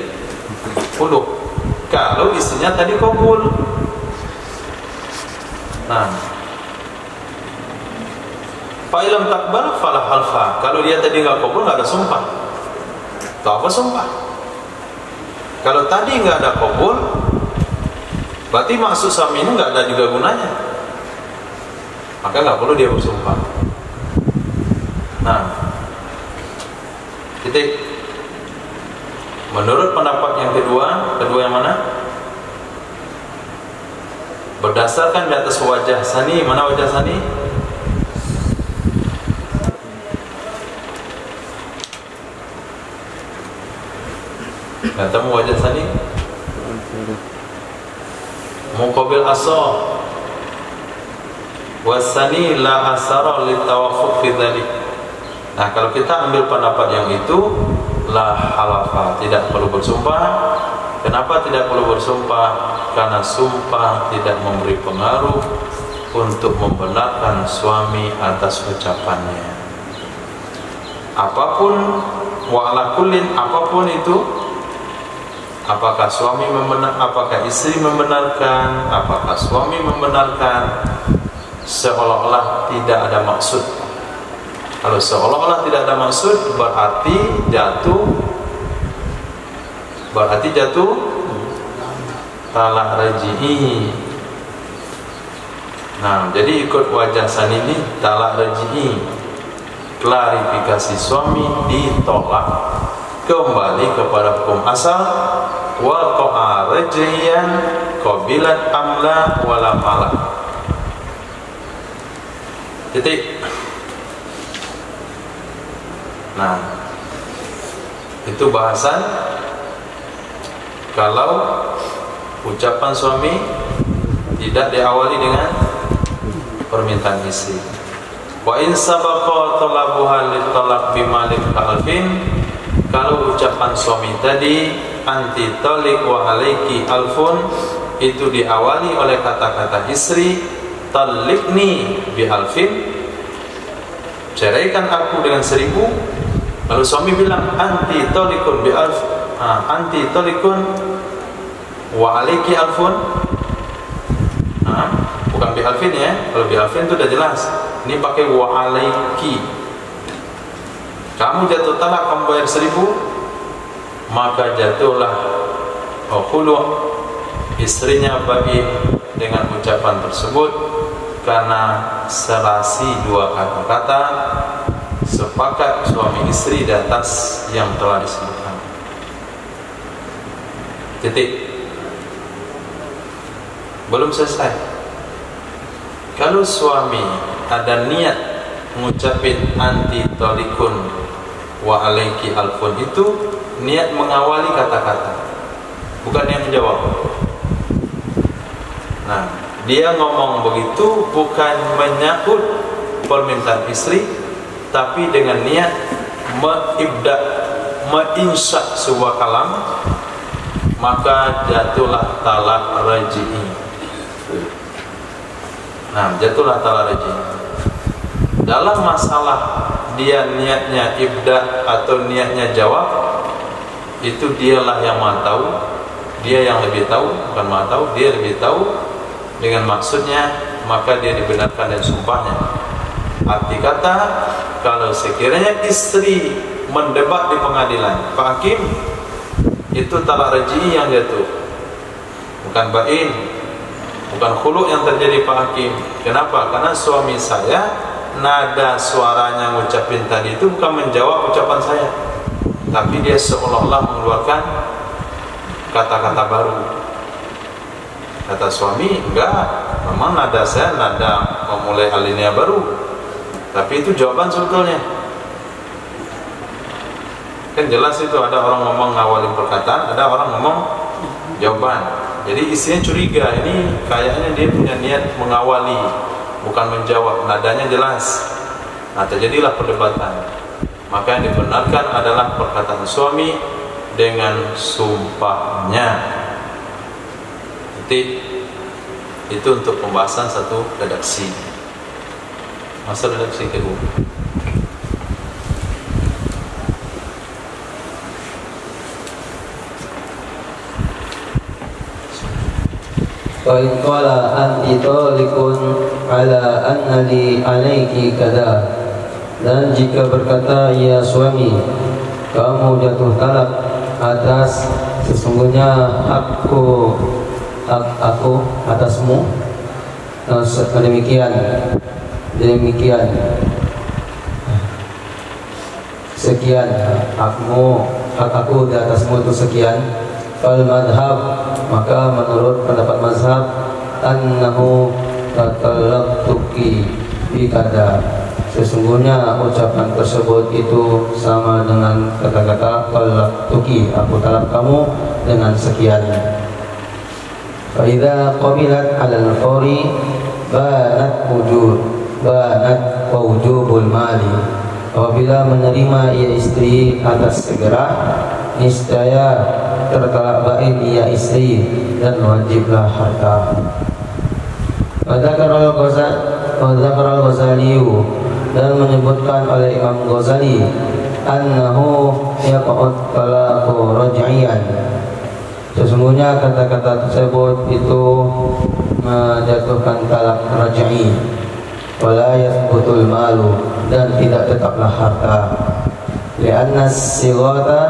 khuluk. Kalau istrinya tadi kabul. Nah, fa'ilam takbal falah halfa. Kalau dia tadi nggak kabul, nggak ada sumpah. Tahu apa sumpah? Kalau tadi nggak ada kabul, berarti maksud suami ini nggak ada juga gunanya. Maka nggak perlu dia bersumpah. Nah, titik. Menurut pendapat yang kedua yang mana? Berdasarkan di atas wajah sani. Mana wajah sani? Ketemu wajah sani? Muqabil asa. Wasani la asara litawaffuq fi dzalik. Nah, kalau kita ambil pendapat yang itu, la halafa, tidak perlu bersumpah. Kenapa tidak perlu bersumpah? Karena sumpah tidak memberi pengaruh untuk membenarkan suami atas ucapannya. Apapun, wa'ala kullin, apapun itu, apakah suami membenarkan, apakah istri membenarkan, apakah suami membenarkan, seolah-olah tidak ada maksud. Kalau seolah-olah tidak ada maksud, berarti jatuh talak raj'i. Nah, jadi ikut wajah sani ini talak raj'i. Klarifikasi suami ditolak, kembali kepada hukum asal. Waqa'a raj'iyan qabilat amla wala mala. Titik. Nah, itu bahasan kalau ucapan suami tidak diawali dengan permintaan istri. Wa in sabaqa talabuha litalaq bimalik alfin, kalau ucapan suami tadi anti talik wa alaiki alfun itu diawali oleh kata-kata istri talikni bi alfin, ceraikan aku dengan 1000. Lalu suami bilang anti talikun bi alf, anti talikun wa alaiki alfun, bukan bi alfin ya. Kalau bi alfin itu sudah jelas, ini pakai wa alaiki. Kamu jatuh talak, kamu bayar 1000, maka jatuhlah khulu' istrinya bagi dengan ucapan tersebut, karena serasi dua kata-kata sepakat suami istri di atas yang telah disebutkan. Titik. Belum selesai. Kalau suami ada niat mengucapin anti talikun wa alaiki alfun, itu niat mengawali kata-kata, bukan niat menjawab. Nah, dia ngomong begitu bukan menyahut permintaan istri, tapi dengan niat mengibda, menginsya sebuah kalam, maka jatuhlah talak raj'i. Nah, jatuhlah talak raj'i. Dalam masalah dia niatnya ibda atau niatnya jawab, itu dialah yang maha tahu, dia yang lebih tahu, bukan maha tahu, dia lebih tahu dengan maksudnya, maka dia dibenarkan dan sumpahnya. Arti kata, kalau sekiranya istri mendebat di pengadilan, Pak Hakim, itu talak raj'i yang jatuh, bukan bain, bukan khulu' yang terjadi Pak Hakim. Kenapa? Karena suami saya, nada suaranya ngucapin tadi itu bukan menjawab ucapan saya, tapi dia seolah-olah mengeluarkan kata-kata baru. Kata suami, enggak, memang nada saya nada memulai alinea baru, tapi itu jawaban sebetulnya. Kan jelas itu, ada orang ngomong ngawalin perkataan, ada orang ngomong jawaban. Jadi isinya curiga, ini kayaknya dia punya niat mengawali, bukan menjawab, nadanya jelas. Nah, terjadilah perdebatan. Maka yang dibenarkan adalah perkataan suami dengan sumpahnya. Itu untuk pembahasan satu redaksi. Masa redaksi kedua. Wa in qala anti talikun ala anna li alaiki kada, dan jika berkata ya suami, kamu jatuh talak atas, sesungguhnya aku atasmu, demikian sekian, aku di atasmu itu sekian. Fal madhab, maka menurut pendapat mazhab, annahu tatalaqtuki bikada, sesungguhnya ucapan tersebut itu sama dengan kata-kata talaqtuki, aku talak kamu dengan sekian. Fa idza qabilat 'alal fawri banat wujubul mali, apabila menerima ia istri atas segera, niscaya tertalak bain ia istri dan wajiblah harta. Dzakara al-Ghazali, dan menyebutkan oleh Imam Ghazali, annahu yaqa'ud talaqu raj'iyan, sesungguhnya kata-kata tersebut itu menjatuhkan talak raj'i. Wala yathbutul malu, dan tidak tetaplah harta. Li'anna sighata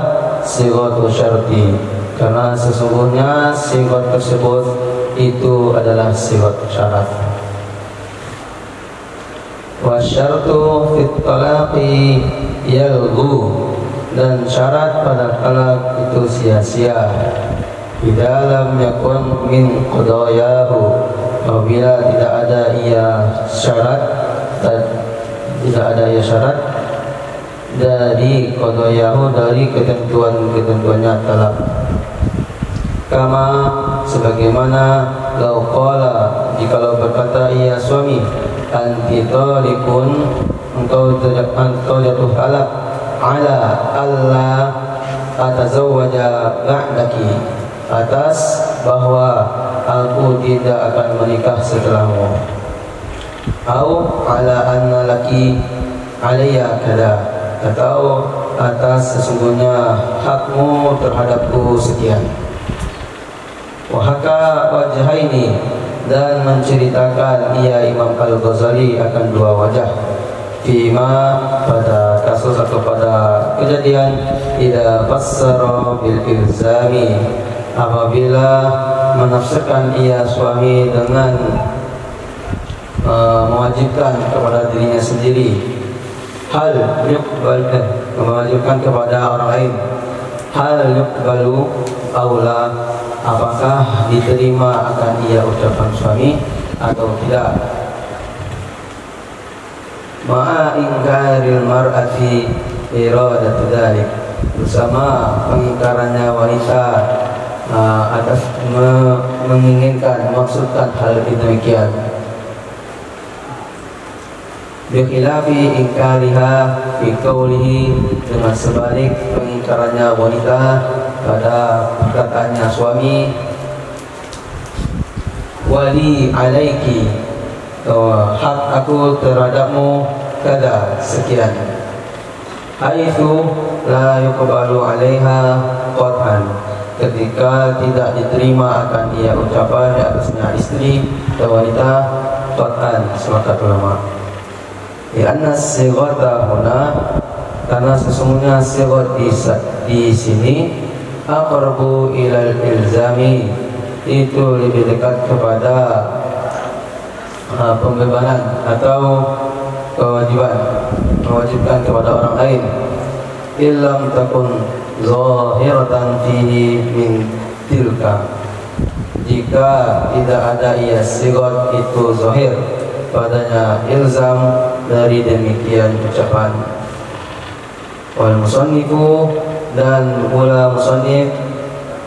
sighatu syarti, karena sesungguhnya sighat tersebut itu adalah sighat syarat. Wa syartu fit talaqi yalghu, dan syarat pada talak itu sia-sia. Idza lam yakun min qadayahu, apabila tidak ada ia syarat, dan tidak ada ia syarat dari qadayahu, dari ketentuan-ketentuannya talak. Kama sebagaimana lau qala, jikalau berkata ia suami, anti talikun, engkau jatuh talak, ala alla atazawwaja ba'daki, atas bahwa aku tidak akan menikah setelahmu, au ala anna laki alayya kada, atau atas sesungguhnya hakmu terhadapku sekian. Wahaka wajhaini, dan menceritakan ia Imam Al-Ghazali akan dua wajah, fima pada kasus atau pada kejadian, idza fassara bil ilzami, apabila menafsirkan ia suami dengan mewajibkan kepada dirinya sendiri, hal yuqbal, mewajibkan kepada orang lain, hal yuqbalu aula, apakah diterima akan ia ucapan suami atau tidak. Ma'a ingkaril mar'ati iradatu dzalik, bersama pengingkarannya wanita atas menginginkan, maksudkan hal demikian. Bikhilafi ingkariha fi qawlihi, dengan sebalik pengingkarannya wanita pada perkataannya suami, wali alaiki, hak aku terhadapmu kada sekian, haitsu la yuqbalu alaiha qat'an, ketika tidak diterima akan ia ucapan di atasnya istri dan wanita qat'an, sepakat ulama. Karena sighata huna, karena sesungguhnya sighat di sini aqrabu ilal ilzami, itu lebih dekat kepada pembebanan atau kewajiban, mewajibkan kepada orang lain. Illam takun zahiratan fihi min tilka, jika tidak ada ia sighat itu zahir padanya ilzam dari demikian ucapan. Wal musannifu, dan pula musannif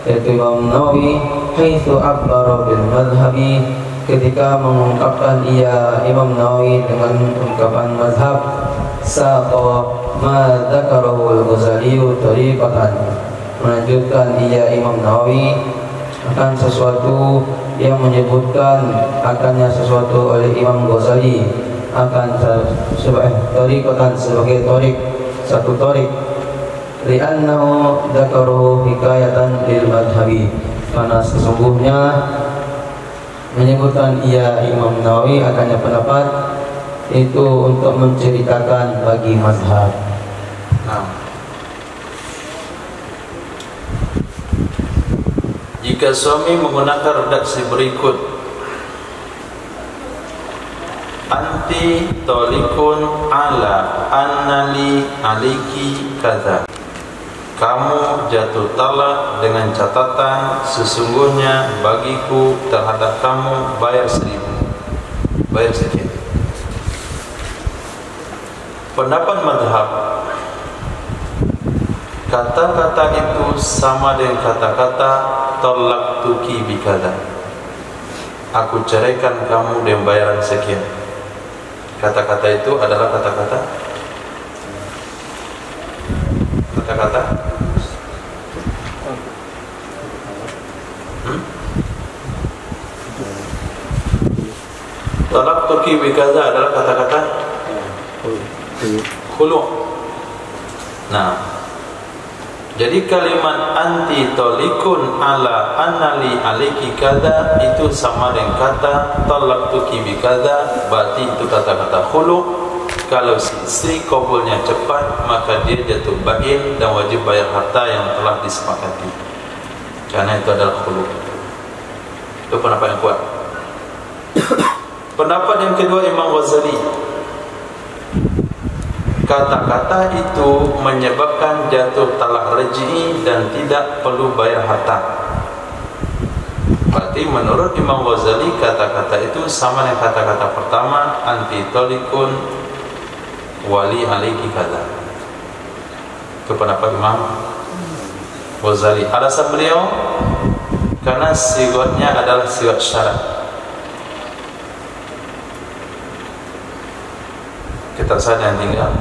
yaitu Imam Nawawi, haitsu abbara bil madhhabi, ketika mengungkapkan ia Imam Nawawi dengan ungkapan mazhab, saqa ma dzakarahu al-Ghazali tariqatan, melanjutkan ia Imam Nawawi akan sesuatu yang menyebutkan akannya sesuatu oleh Imam Ghazali, akan tariqatan sebagai tariq, satu tariq, li'annahu dzakarahu hikayatan lil madhhabi, karena sesungguhnya menyebutkan ia Imam Nawawi akannya pendapat itu untuk menceritakan bagi mazhab. Jika suami menggunakan redaksi berikut, anti tolikun ala annali aliki kaza, kamu jatuh talak dengan catatan sesungguhnya bagiku terhadap kamu bayar 1.000, bayar sekian. Pendapat mazhab, kata-kata itu sama dengan kata-kata talaqtuki bikada, aku ceraikan kamu dengan bayaran sekian. Kata-kata itu adalah kata-kata talaqtuki bikada adalah kata-kata khulu'. Nah, jadi kalimat anti tolikun ala annali aliki kada itu sama dengan kata talaqtuki bikada, berarti itu kata-kata khulu'. Kalau si istri kabulnya cepat, maka dia jatuh bain dan wajib bayar harta yang telah disepakati, karena itu adalah khulu'. Itu pendapat yang kuat. Pendapat yang kedua Imam Ghazali, kata-kata itu menyebabkan jatuh talak raj'i dan tidak perlu bayar harta. Berarti menurut Imam Ghazali kata-kata itu sama dengan kata-kata pertama, anti tolikun wali aliki kada. Itu pendapat Imam Ghazali. Alasan beliau, karena sighatnya adalah sighat syarat. kitab saya yang tinggal.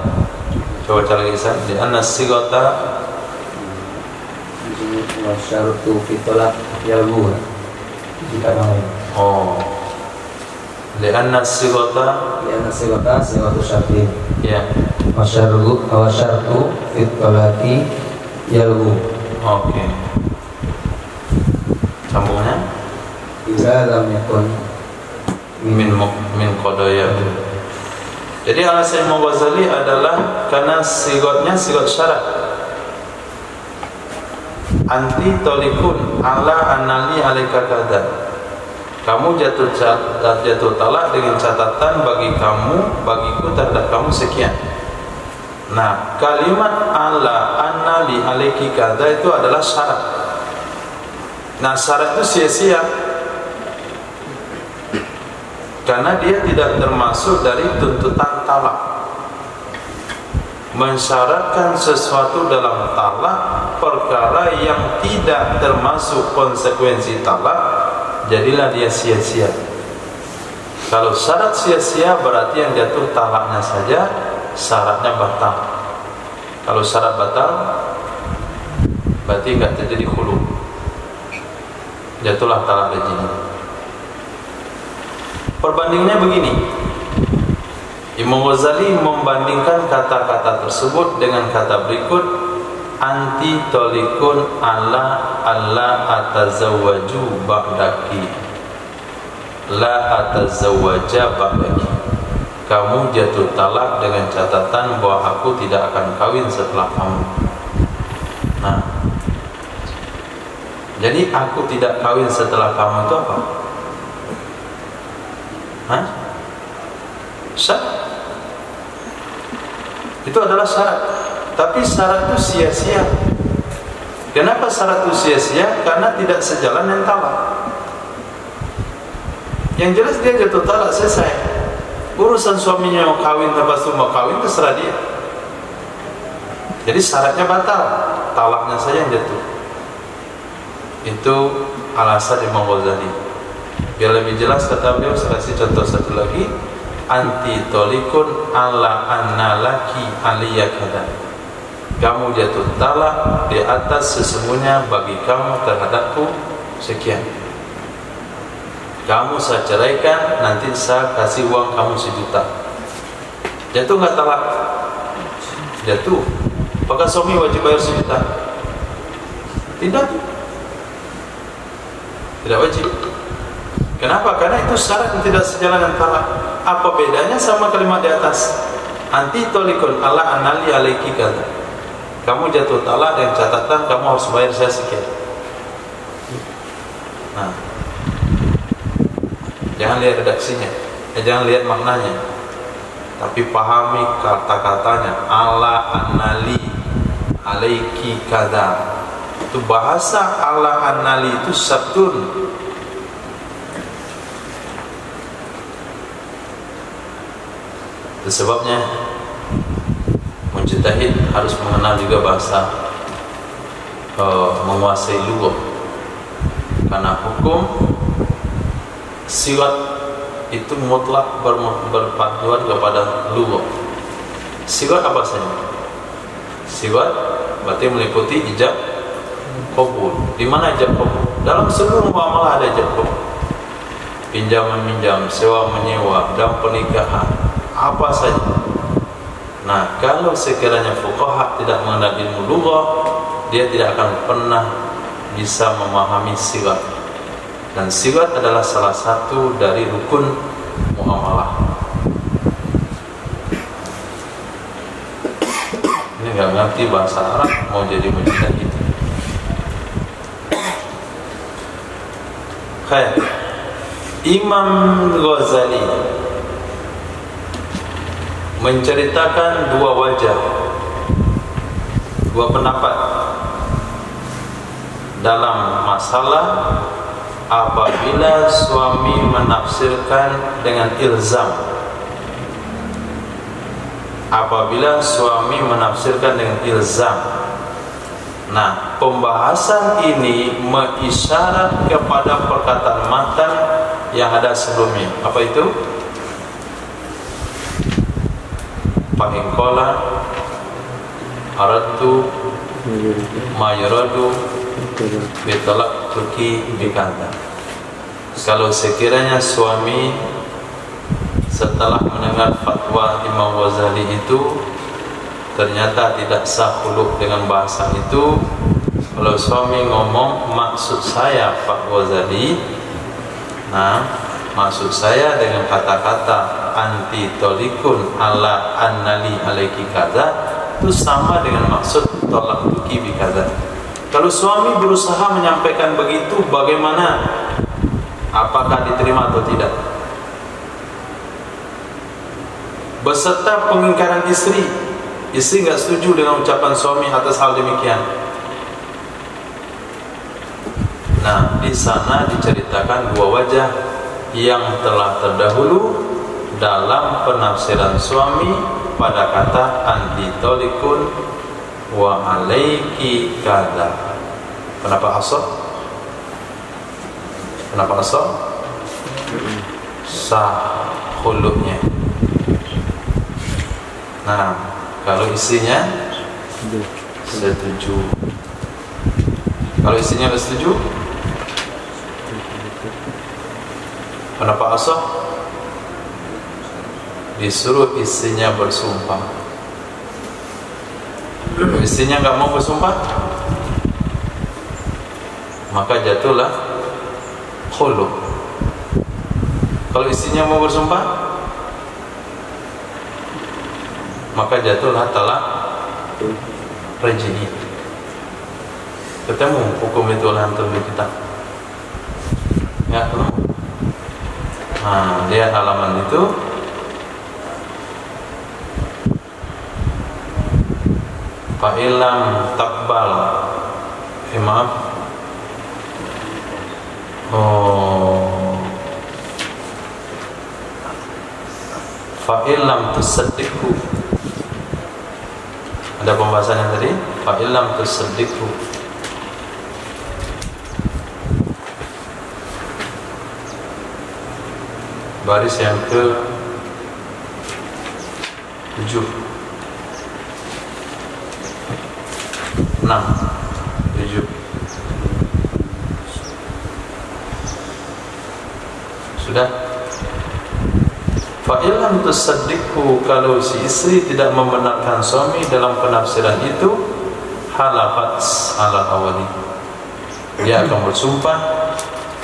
Coba cari kisah. Di anna sigota wasyartu fitolak yalbu jika namanya. Oh, di anna sigota sigatu syartin ya. wasyartu fitolaki yalbu. Oke. Sambungnya Ila lam yakun min qadaya. Jadi alasan Imam Ghazali adalah karena sigotnya sigot syarat. Anti tolikun ala anali alaika kada. Kamu jatuh talak dengan catatan bagiku terhadap kamu sekian. Nah, kalimat ala anali alaiki kada itu adalah syarat. Nah, syarat itu sia-sia karena dia tidak termasuk dari tuntutan talak. Mensyaratkan sesuatu dalam talak perkara yang tidak termasuk konsekuensi talak, jadilah dia sia-sia. Kalau syarat sia-sia berarti yang jatuh talaknya saja, syaratnya batal. Kalau syarat batal berarti enggak terjadi khulu, jatuhlah talak rejim. Perbandingannya begini, Imam Ghazali membandingkan kata-kata tersebut dengan kata berikut, anti tolikun ala atazawwaju ba'daki la atazawwaja ba'daki. Kamu jatuh talak dengan catatan bahwa aku tidak akan kawin setelah kamu. Nah, jadi aku tidak kawin setelah kamu itu apa? Syarat. Itu adalah syarat. Tapi syarat itu sia-sia. Kenapa syarat itu sia-sia? Karena tidak sejalan dengan talak. Yang jelas dia jatuh talak, selesai. Urusan suaminya mau kawin atau mau kawin terserah dia. Jadi syaratnya batal, talaknya saja yang jatuh. Itu alasan Imam Ghazali. Biar lebih jelas kata beliau, saya kasih contoh satu lagi, anti tolikun ala annalaki aliyakada. Kamu jatuh talak di atas sesungguhnya bagi kamu terhadapku sekian. Kamu saya ceraikan, nanti saya kasih uang kamu 1 juta. Jatuh nggak talak? Jatuh. Apakah suami wajib bayar 1 juta? Tidak. Tidak wajib. Kenapa? Karena itu syarat yang tidak sejalan dengan talak. Apa bedanya sama kalimat di atas? Anti tolikun ala anali alaiki kada. Kamu jatuh talak dengan catatan kamu harus bayar saya sekian. Nah, jangan lihat redaksinya, jangan lihat maknanya, tapi pahami kata-katanya. Ala anali alaiki kada. Itu bahasa ala anali itu sabtun. Itu sebabnya mujtahid harus mengenal juga bahasa, menguasai lugah. Karena hukum siwat itu mutlak berpaduan kepada lugah. Siwat apa saja? Siwat berarti meliputi ijab qabul. Di mana ijab qabul? Dalam seluruh muamalah ada ijab qabul. Pinjam meminjam, sewa menyewa, dan pernikahan, apa saja. Nah, kalau sekiranya fuqaha tidak mengenal ilmu lughah, dia tidak akan pernah bisa memahami siwat. Dan siwat adalah salah satu dari rukun muamalah. Ini nggak ngerti bahasa Arab mau jadi mujtahid. Khair. Imam Ghazali menceritakan 2 wajah, 2 pendapat dalam masalah apabila suami menafsirkan dengan ilzam. Apabila suami menafsirkan dengan ilzam. Nah, pembahasan ini mengisyarat kepada perkataan matan yang ada sebelumnya. Apa itu? in qala aradtu ma yuradu bitalaqtuki bikadza. Kalau sekiranya suami setelah mendengar fatwa Imam Ghazali itu ternyata tidak sah khulu dengan bahasa itu, kalau suami ngomong maksud saya Pak Ghazali, nah maksud saya dengan kata-kata anti tolikun ala annali alaiki kaza itu sama dengan maksud tolak tuki bikaza. Kalau suami berusaha menyampaikan begitu, bagaimana? Apakah diterima atau tidak? Beserta pengingkaran istri. Istri nggak setuju dengan ucapan suami atas hal demikian. Nah, di sana diceritakan dua wajah yang telah terdahulu dalam penafsiran suami pada kata anti tolikun wa alaiki kada. Kenapa asal? Kenapa asal? Sah khuluknya. Nah, kalau istrinya setuju. Kalau istrinya tidak setuju, kenapa asal? Disuruh istrinya bersumpah. Istrinya nggak mau bersumpah, maka jatuhlah khulu. Kalau istrinya mau bersumpah, maka jatuhlah talak raj'i. Ketemu hukum itu antum di kitab? Ya, ketemu. Nah, lihat halaman itu. Fa'ilam takbal, maaf. Fa'ilam tusaddiqhu. Ada pembahasannya tadi. Fa'ilam tusaddiqhu. Baris yang ke 7 6 7. Sudah. Fa'ilam tusaddiqhu, kalau si istri tidak membenarkan suami dalam penafsiran itu, halafat ala awali, dia akan bersumpah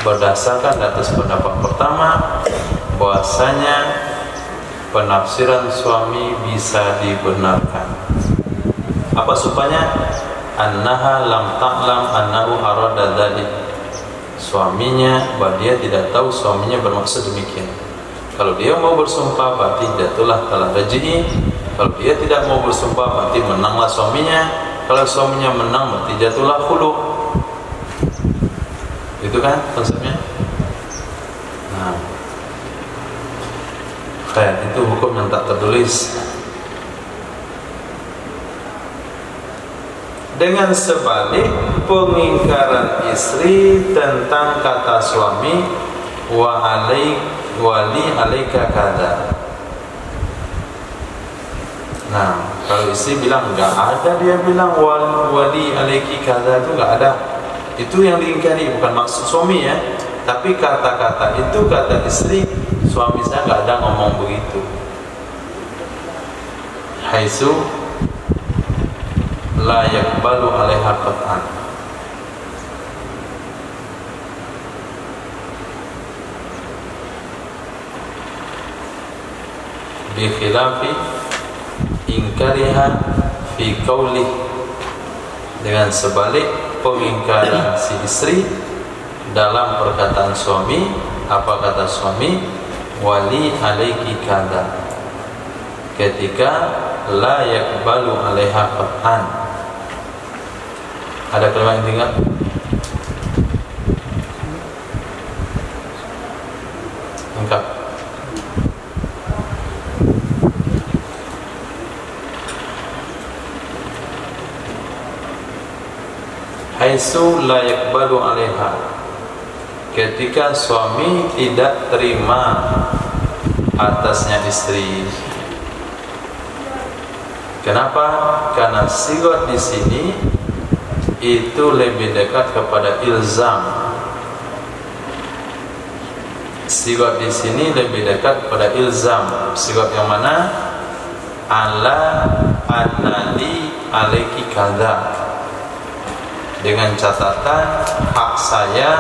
berdasarkan atas pendapat pertama bahwasanya penafsiran suami bisa dibenarkan. Apa sumpahnya? Annaha lam ta'lam annahu arada dzalik. Suaminya, bahwa dia tidak tahu suaminya bermaksud demikian. Kalau dia mau bersumpah berarti jatuhlah talak raj'i. Kalau dia tidak mau bersumpah berarti menanglah suaminya. Kalau suaminya menang berarti jatuhlah khulu. Itu kan konsepnya. Nah, kayak itu hukum yang tak tertulis. Dengan sebalik pengingkaran istri tentang kata suami wa alaik wali alaika kada. Nah, kalau istri bilang enggak ada, dia bilang wali alaiki kada, itu enggak ada. Itu yang diingkari, bukan maksud suami ya, tapi kata-kata itu kata istri. Suami saya enggak ada ngomong begitu. Haitsu la yaqbalu 'alaiha qat'an. Bi khilafi ingkariha fi qauli, dengan sebalik pengingkaran si istri dalam perkataan suami. Apa kata suami? Wali alaiki kada, ketika la yaqbalu 'alaiha qat'an. Ada kalimat yang tinggal? Lengkap. Haitsu la yaqbalu 'alaiha, ketika suami tidak terima atasnya istri. Kenapa? Karena sigot di sini itu lebih dekat kepada ilzam. Sigot di sini lebih dekat kepada ilzam. Sigot yang mana? Ala annali alaiki kadza. Dengan catatan hak saya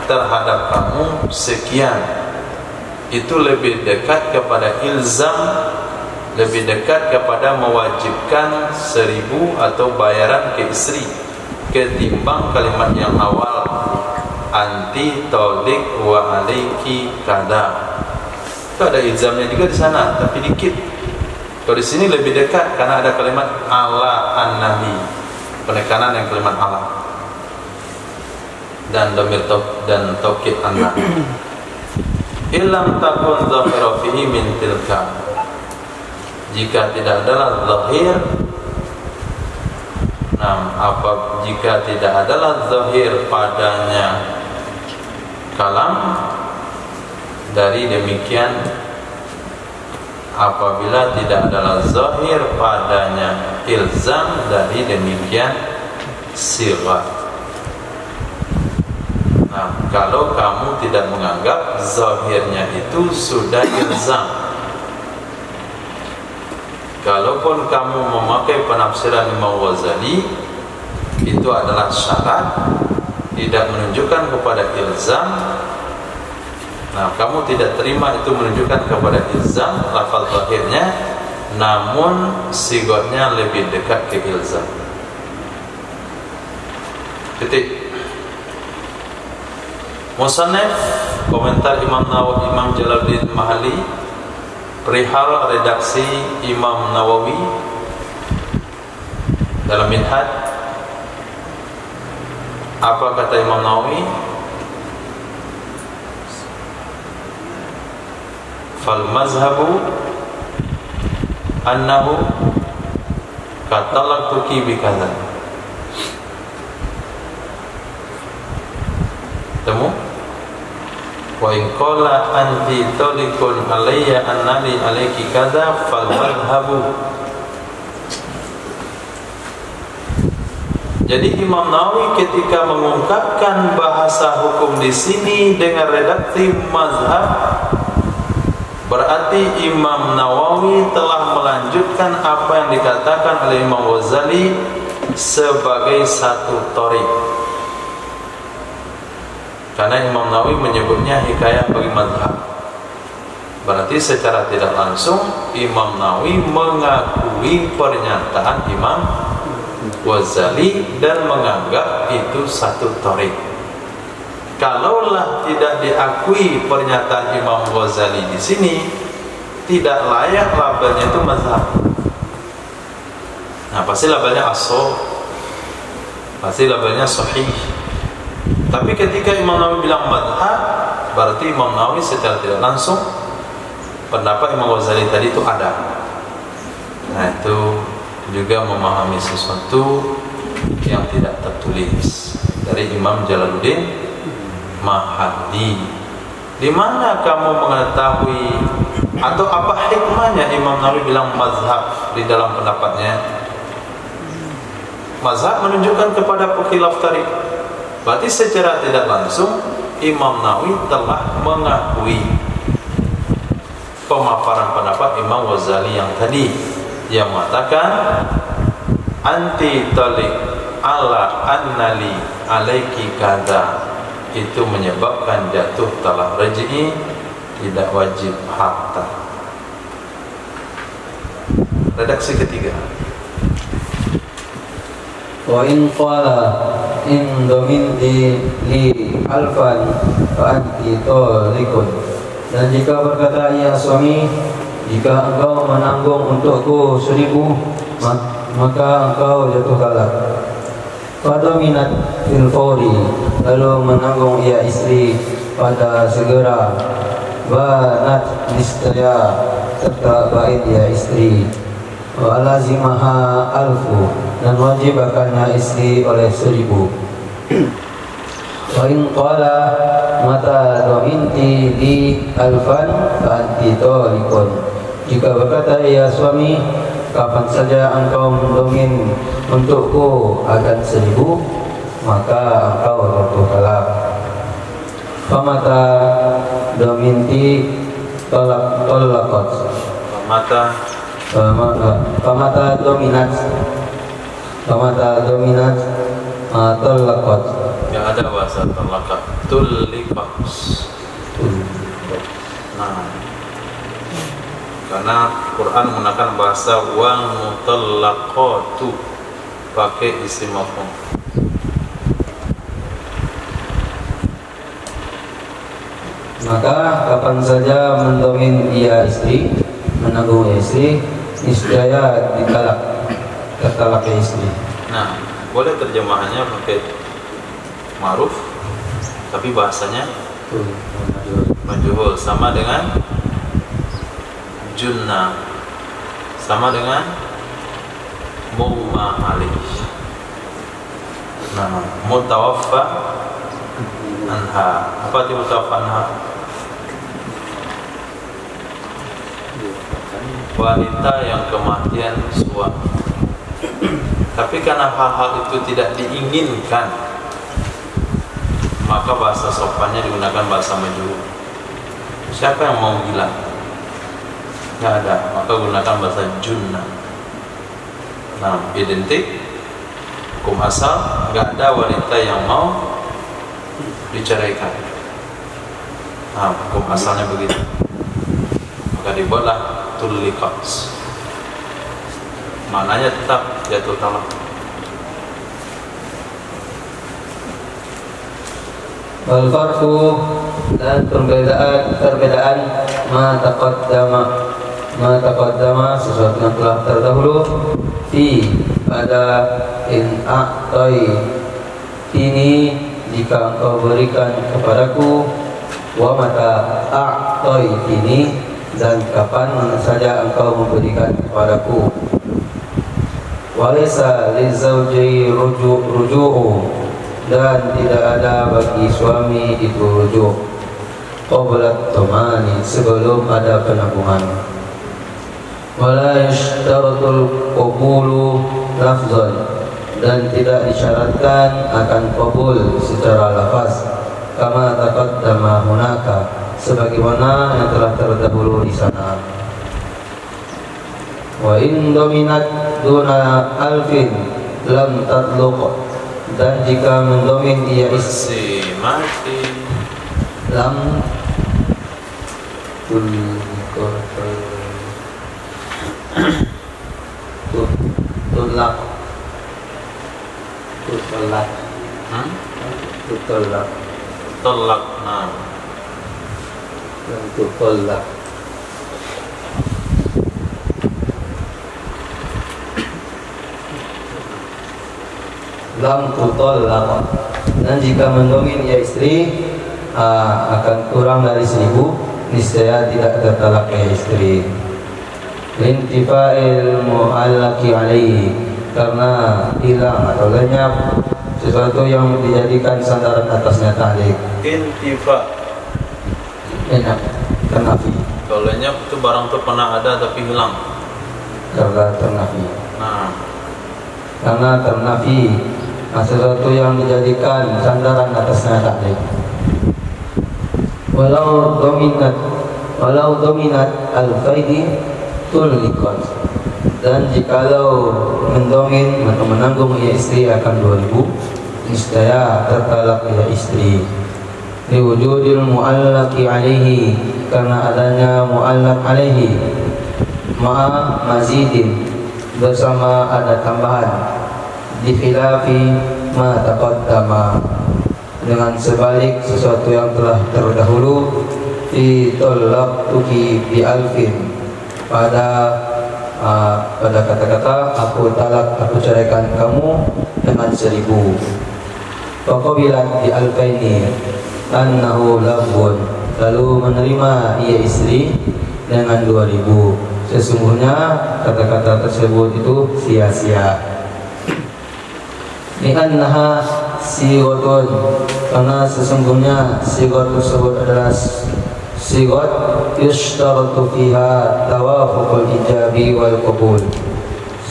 terhadap kamu sekian. Itu lebih dekat kepada ilzam, lebih dekat kepada mewajibkan 1000 atau bayaran ke istri ketimbang kalimat yang awal anti tolik wa alaiki kada. Itu ada ilzamnya juga di sana, tapi dikit. Kalau di sini lebih dekat karena ada kalimat ala an-nahi, penekanan yang kalimat ala dan dhamir dan taukid anna. Illam takun dhahira fihi min tilka. Jika tidak adalah zahir, jika tidak adalah zahir padanya kalam dari demikian, apabila tidak adalah zahir padanya ilzam dari demikian sighah. Kalau kamu tidak menganggap zahirnya itu sudah ilzam, kalaupun kamu memakai penafsiran Imam Ghazali itu adalah syarat, tidak menunjukkan kepada ilzam. Kamu tidak terima itu menunjukkan kepada ilzam lafaz zahirnya, namun sigotnya lebih dekat ke ilzam. Titik. Musannif, komentar Imam Nawawi, Imam Jalaluddin Mahalli perihal redaksi Imam Nawawi dalam Minhaj. Apa kata Imam Nawawi? Fal mazhabu annahu katalaqtuki bikadza. Temu? Wa in qala anti talikun alayya annani alayki kadza fal madhhabu. Jadi Imam Nawawi ketika mengungkapkan bahasa hukum di sini dengan redaksi mazhab, berarti Imam Nawawi telah melanjutkan apa yang dikatakan oleh Imam Ghazali sebagai satu thariq. Karena Imam Nawawi menyebutnya hikayah bagi mazhab, berarti secara tidak langsung Imam Nawawi mengakui pernyataan Imam Ghazali dan menganggap itu satu thariq. Kalaulah tidak diakui pernyataan Imam Ghazali di sini, tidak layak labelnya itu mazhab. Pasti labelnya as-shahih, pasti labelnya sahih. Tapi ketika Imam Nawawi bilang madhab, berarti Imam Nawawi secara tidak langsung pendapat Imam Ghazali tadi itu ada. Itu juga memahami sesuatu yang tidak tertulis dari Imam Jalaluddin Mahalli. Di mana kamu mengetahui atau apa hikmahnya Imam Nawawi bilang mazhab di dalam pendapatnya? Mazhab menunjukkan kepada khilaf thariq. Berarti secara tidak langsung Imam Nawawi telah mengakui pemaparan pendapat Imam Ghazali yang tadi, yang mengatakan anti talik ala annali alaiki kada, itu menyebabkan jatuh talak raj'i, tidak wajib harta. Redaksi ketiga. Wa in qala in dominti li alfan fa anti talikun. Dan jika berkata, ya suami, jika engkau menanggung untukku 1000, maka engkau jatuh talak. Pada minat fil fawri, lalu menanggung ia istri pada segera. Banat niscaya serta baik ia istri. Wa lazimaha alfu, dan wajib akannya istri oleh 1000. Wa in qala mata dominti li alfan fa anti talikun. Jika berkata, ya suami, kapan saja engkau mendomin untukku akan 1000, maka engkau bertalak. Famata dominti tolakot. Famata dominat tolakot. Yang ada bahasa tolakat, tulikat. Nah, karena Quran menggunakan bahasa wal mutallaqatu pakai isim maf'ul. Maka kapan saja mendomin ia istri, menanggung istri, niscaya tertalak istri. Nah, boleh terjemahannya pakai ma'ruf, tapi bahasanya majhul, sama dengan junna, sama dengan mumma alih. Nah, mutawaffa anha. Apa itu mutawaffa anha? Wanita yang kematian suami. Tapi karena hal-hal itu tidak diinginkan, maka bahasa sopannya digunakan bahasa majhul. Siapa yang mau bilang? Tidak ada, maka gunakan bahasa junna. Nah, identik hukum asal, nggak ada wanita yang mau diceraikan. Nah, hukum asalnya begitu. Maka dibuatlah tulikat. Maknanya tetap jatuh talak. Wal farqu dan perbedaan ma taqaddama sesuatu yang telah terdahulu fi pada in a'tai ini jika engkau berikan kepadaku, wa mata a'tai ini dan kapan saja engkau memberikan kepadaku. Walaysa lizawji ruju'u dan tidak ada bagi suami itu rujuk qabla tamani sebelum ada penanggungan. Wala yashtaratul qabulu lafzan dan tidak disyaratkan akan qabul secara lafaz kama taqaddama hunaka sebagaimana yang telah terdahulu di sana. Wa in dominat duna alfin lam tatluq dan jika mendomin dia istri mati lam tolak. Nah, tutolak lam tutolak dan jika mendomin ia istri akan kurang dari 1000, niscaya tidak tertalak ia istri. Lintifa'il mu'allaqi alaihi karena hilang atau lenyap sesuatu yang dijadikan sandaran atasnya ta'liq. Intifa Enak ternafi kalau lenyap itu barang itu pernah ada tapi hilang. karena ternafi. Nah, Karena ternafi sesuatu yang dijadikan sandaran atasnya ta'liq. Walau dominat al-faidi tulikat dan jikalau mendomin atau menanggung ia istri akan 2000, niscaya tertalak ia istri. Liwujudil mu'allaqi alaihi karena adanya mu'allaq alaihi ma'a mazidin bersama ada tambahan di khilafi ma taqaddama dengan sebalik sesuatu yang telah terdahulu fi talaqtuki bi alfin pada kata-kata aku ceraikan kamu dengan 1000. Faqabilat bi alfaini annahu lafun lalu menerima ia istri dengan 2000. Sesungguhnya kata-kata tersebut itu sia-sia. Li'annaha sigatun karena sesungguhnya sigat tersebut adalah sigat yushtaratu fiha tawafuqul ijabi wal qabul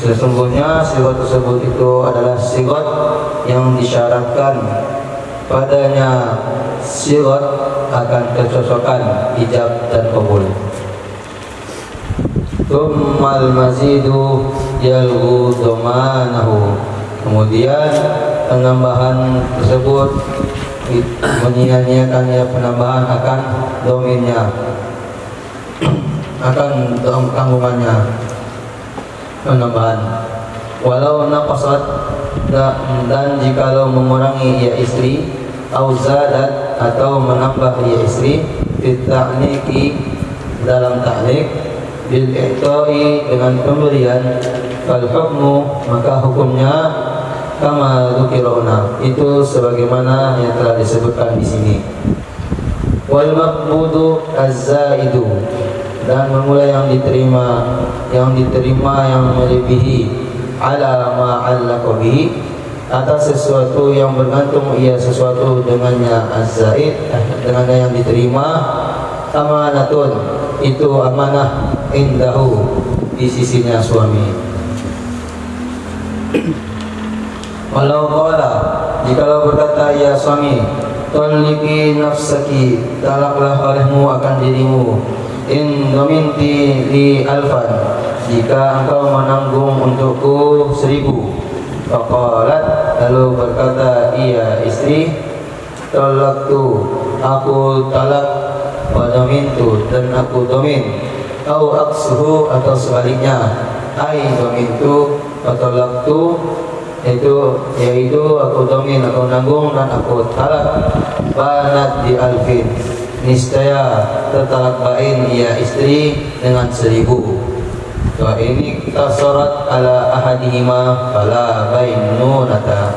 Sesungguhnya sigot tersebut itu adalah sigot yang disyaratkan padanya sigot akan kecocokan ijab dan qabul. Tsummal mazidu yalghu dhamanahu. Kemudian penambahan tersebut menyia-nyiakan penambahan akan dominnya, akan tanggungannya penambahan. Walau naqasat, dan jikalau mengurangi ia istri, au zadat, atau menambah ia istri, fit ta'liqi, dalam ta'liq, bil i'ta'i, dengan pemberian, fal hukmu, maka hukumnya kama dzukiruna, itu sebagaimana yang telah disebutkan di sini. Wal maqbudu az-zaidu, dan memulai yang diterima yang melebihi, ala ma 'allaqa bihi, atas sesuatu yang bergantung ia sesuatu dengannya, az-zaid, dengannya yang diterima, amanatun, itu amanah, indahu, di sisinya suami. Walau qala, jikalau berkata ia suami, talliqi nafsaki, talaklah olehmu akan dirimu, in dominti li alfan, jika engkau menanggung untukku 1000. Faqalat, lalu berkata ia istri, talaqtu, aku talak, wa domintu, dan aku domin, au aksuhu, atau sebaliknya, ai domintu wa talaqtu, yaitu aku domin, aku nanggung, dan aku talak. Banat di alfin, niscaya tertalak bain ia istri dengan 1000. Wa ini tasarat ala ahadihima fala bainunata,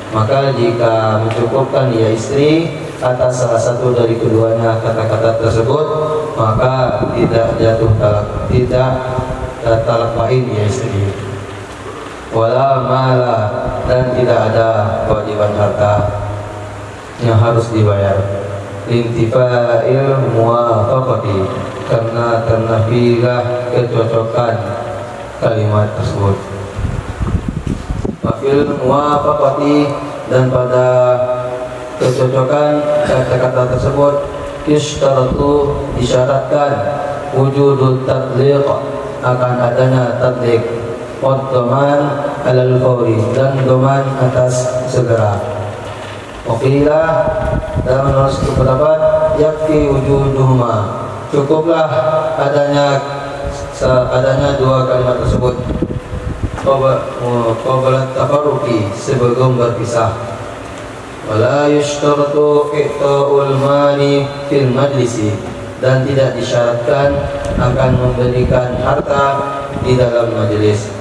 maka jika mencukupkan ia istri atas salah satu dari keduanya kata-kata tersebut, maka tidak jatuh talak, tidak talak bain ia istri. Wala mala, dan tidak ada kewajiban harta yang harus dibayar. Intifa'il muwafaqati, karena ternafilah kecocokan kalimat tersebut. Wafil muwafaqati, dan pada kecocokan kata-kata tersebut, yustaratu, disyaratkan, wujudut tatliq, akan adanya tatliq, waddoman alal fawri, dan doman atas segera. Waqilah, dalam menurut pendapat, yakfi wujuduhuma, cukuplah adanya dua kalimat tersebut, qabla tafarruqi, sebelum berpisah. Wala yushtaratu i'ta'ul mali fil majlisi, dan tidak disyaratkan akan memberikan harta di dalam majelis.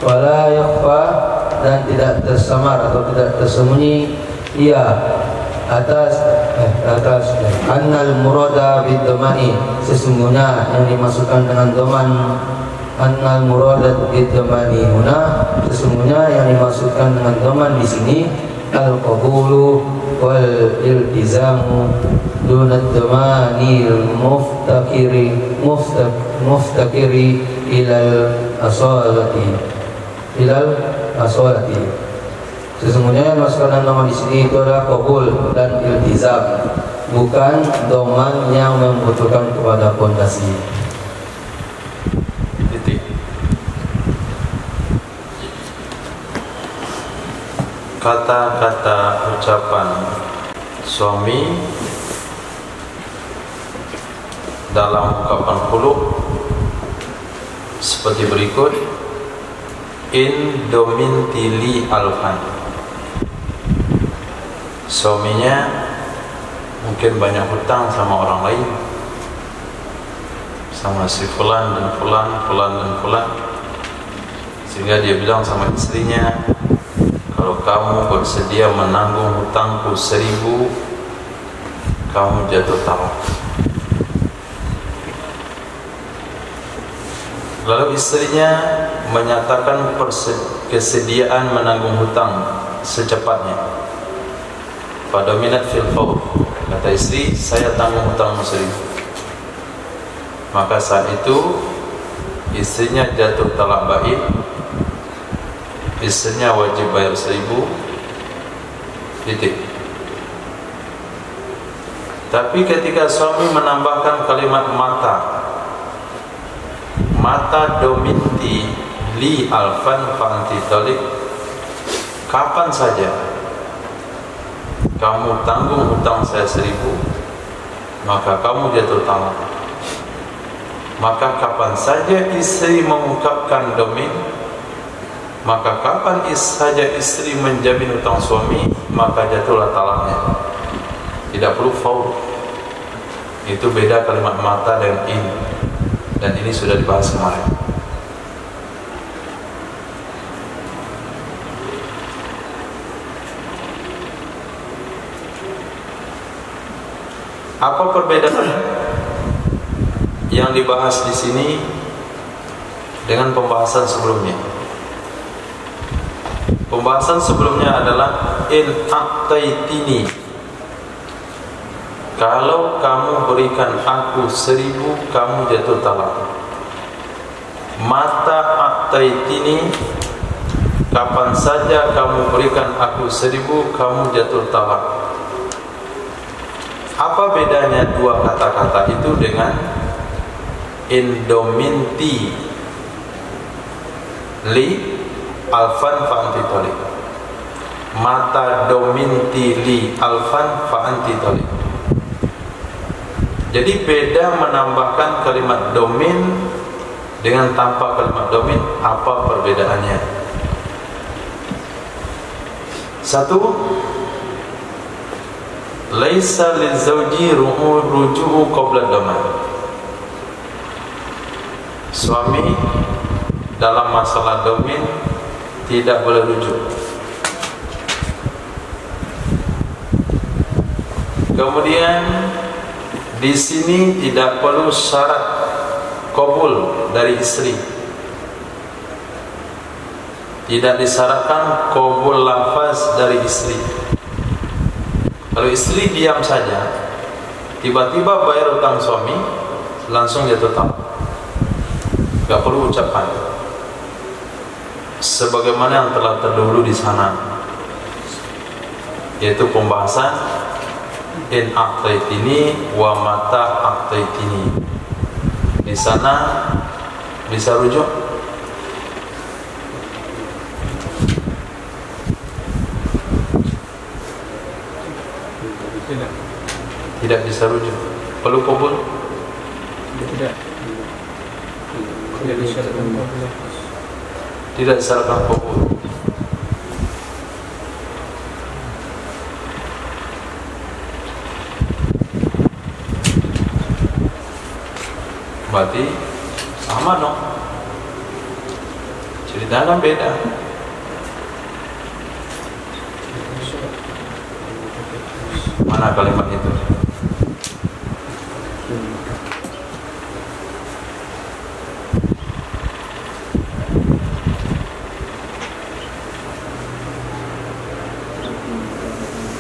Wala yakhfa, dan tidak tersamar atau tidak tersembunyi ia atas annal murada bid dhamani, sesungguhnya yang dimaksudkan dengan dhaman, annal murada bid dhamani huna, sesungguhnya yang dimaksudkan dengan dhaman di sini al qabulu wal iltizamu dunat dhamani muftakiri ilal asolati, sesungguhnya yang dimaksudkan nama di sini itu adalah qabul dan iltizam, bukan doman yang membutuhkan kepada pondasi. Kata-kata ucapan suami dalam ungkapan khulu seperti berikut: in dominti li alfan. Suaminya mungkin banyak hutang sama orang lain, sama si fulan dan fulan, sehingga dia bilang sama istrinya, kalau kamu bersedia menanggung hutangku 1000, kamu jatuh talak. Lalu istrinya menyatakan kesediaan menanggung hutang secepatnya. Pada minat fil fawr, kata istri, saya tanggung hutangmu 1000. Maka saat itu istrinya jatuh talak bain, istrinya wajib bayar 1.000, titik. Tapi ketika suami menambahkan kalimat mata dominti li alfan fa anti talik, kapan saja kamu tanggung hutang saya 1.000, maka kamu jatuh talak. Maka kapan saja istri mengungkapkan domin, maka kapan saja istri menjamin hutang suami, maka jatuhlah talaknya. Tidak perlu faul. Itu beda kalimat mata dan in, dan ini sudah dibahas kemarin. Apa perbedaan yang dibahas di sini dengan pembahasan sebelumnya? Pembahasan sebelumnya adalah in a'taitini, kalau kamu berikan aku 1.000, kamu jatuh talak. Mata a'taitini, kapan saja kamu berikan aku 1.000, kamu jatuh talak. Apa bedanya dua kata-kata itu dengan indominti li alfan fa anti talik? Mata dominti li alfan fa anti talik. Jadi beda menambahkan kalimat domin dengan tanpa kalimat domin. Apa perbedaannya? Satu, laisa lizawji ruju'u qabla daman. Suami dalam masalah domin tidak boleh rujuk. Kemudian di sini tidak perlu syarat qabul dari istri. Tidak disyaratkan qabul lafaz dari istri. Kalau istri diam saja, tiba-tiba bayar utang suami, langsung jatuh talak. Gak perlu ucapan. Sebagaimana yang telah terdahulu di sana, yaitu pembahasan in a'taitini wa mata a'taitini. Di sana bisa rujuk. Tidak bisa rujuk. Perlu qabul? Tidak. Tidak disyaratkan qabul. Tidak disyaratkan qabul. Berarti sama dong. Ceritanya beda. Mana kalimat itu?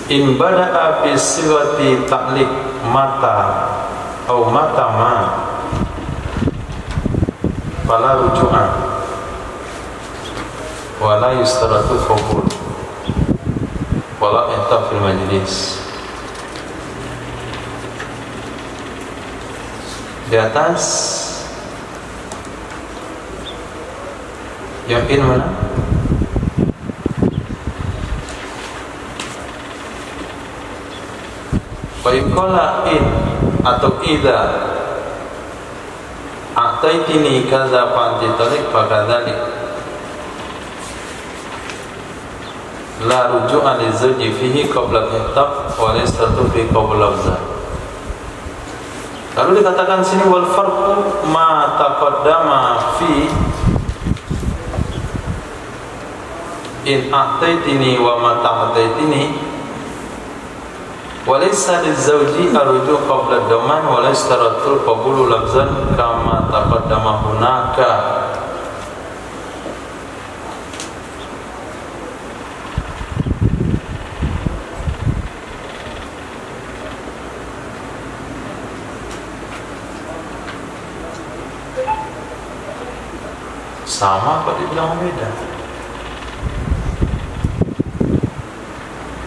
In bada'a fi sighati ta'liq mata atau mata ma fala ruju'an wala yustaratu qabul wala intaf fil majlis. Di atas yang in mana? Fa'ikola in atau idza a'taitini kaza fa'anti talik fakadzalik la ruju'a li zawji fihi qabla al-ihtab wa laysa fi qabla al-lafza. Lalu dikatakan sini wal farqu ma taqaddama fi in a'taitini wa ma ta'taitini wa laysa lizawji arju' qabla ad-daman wa laysa taratul qabulu lafzan kama taqaddama hunaka. Sama kok dibilang beda.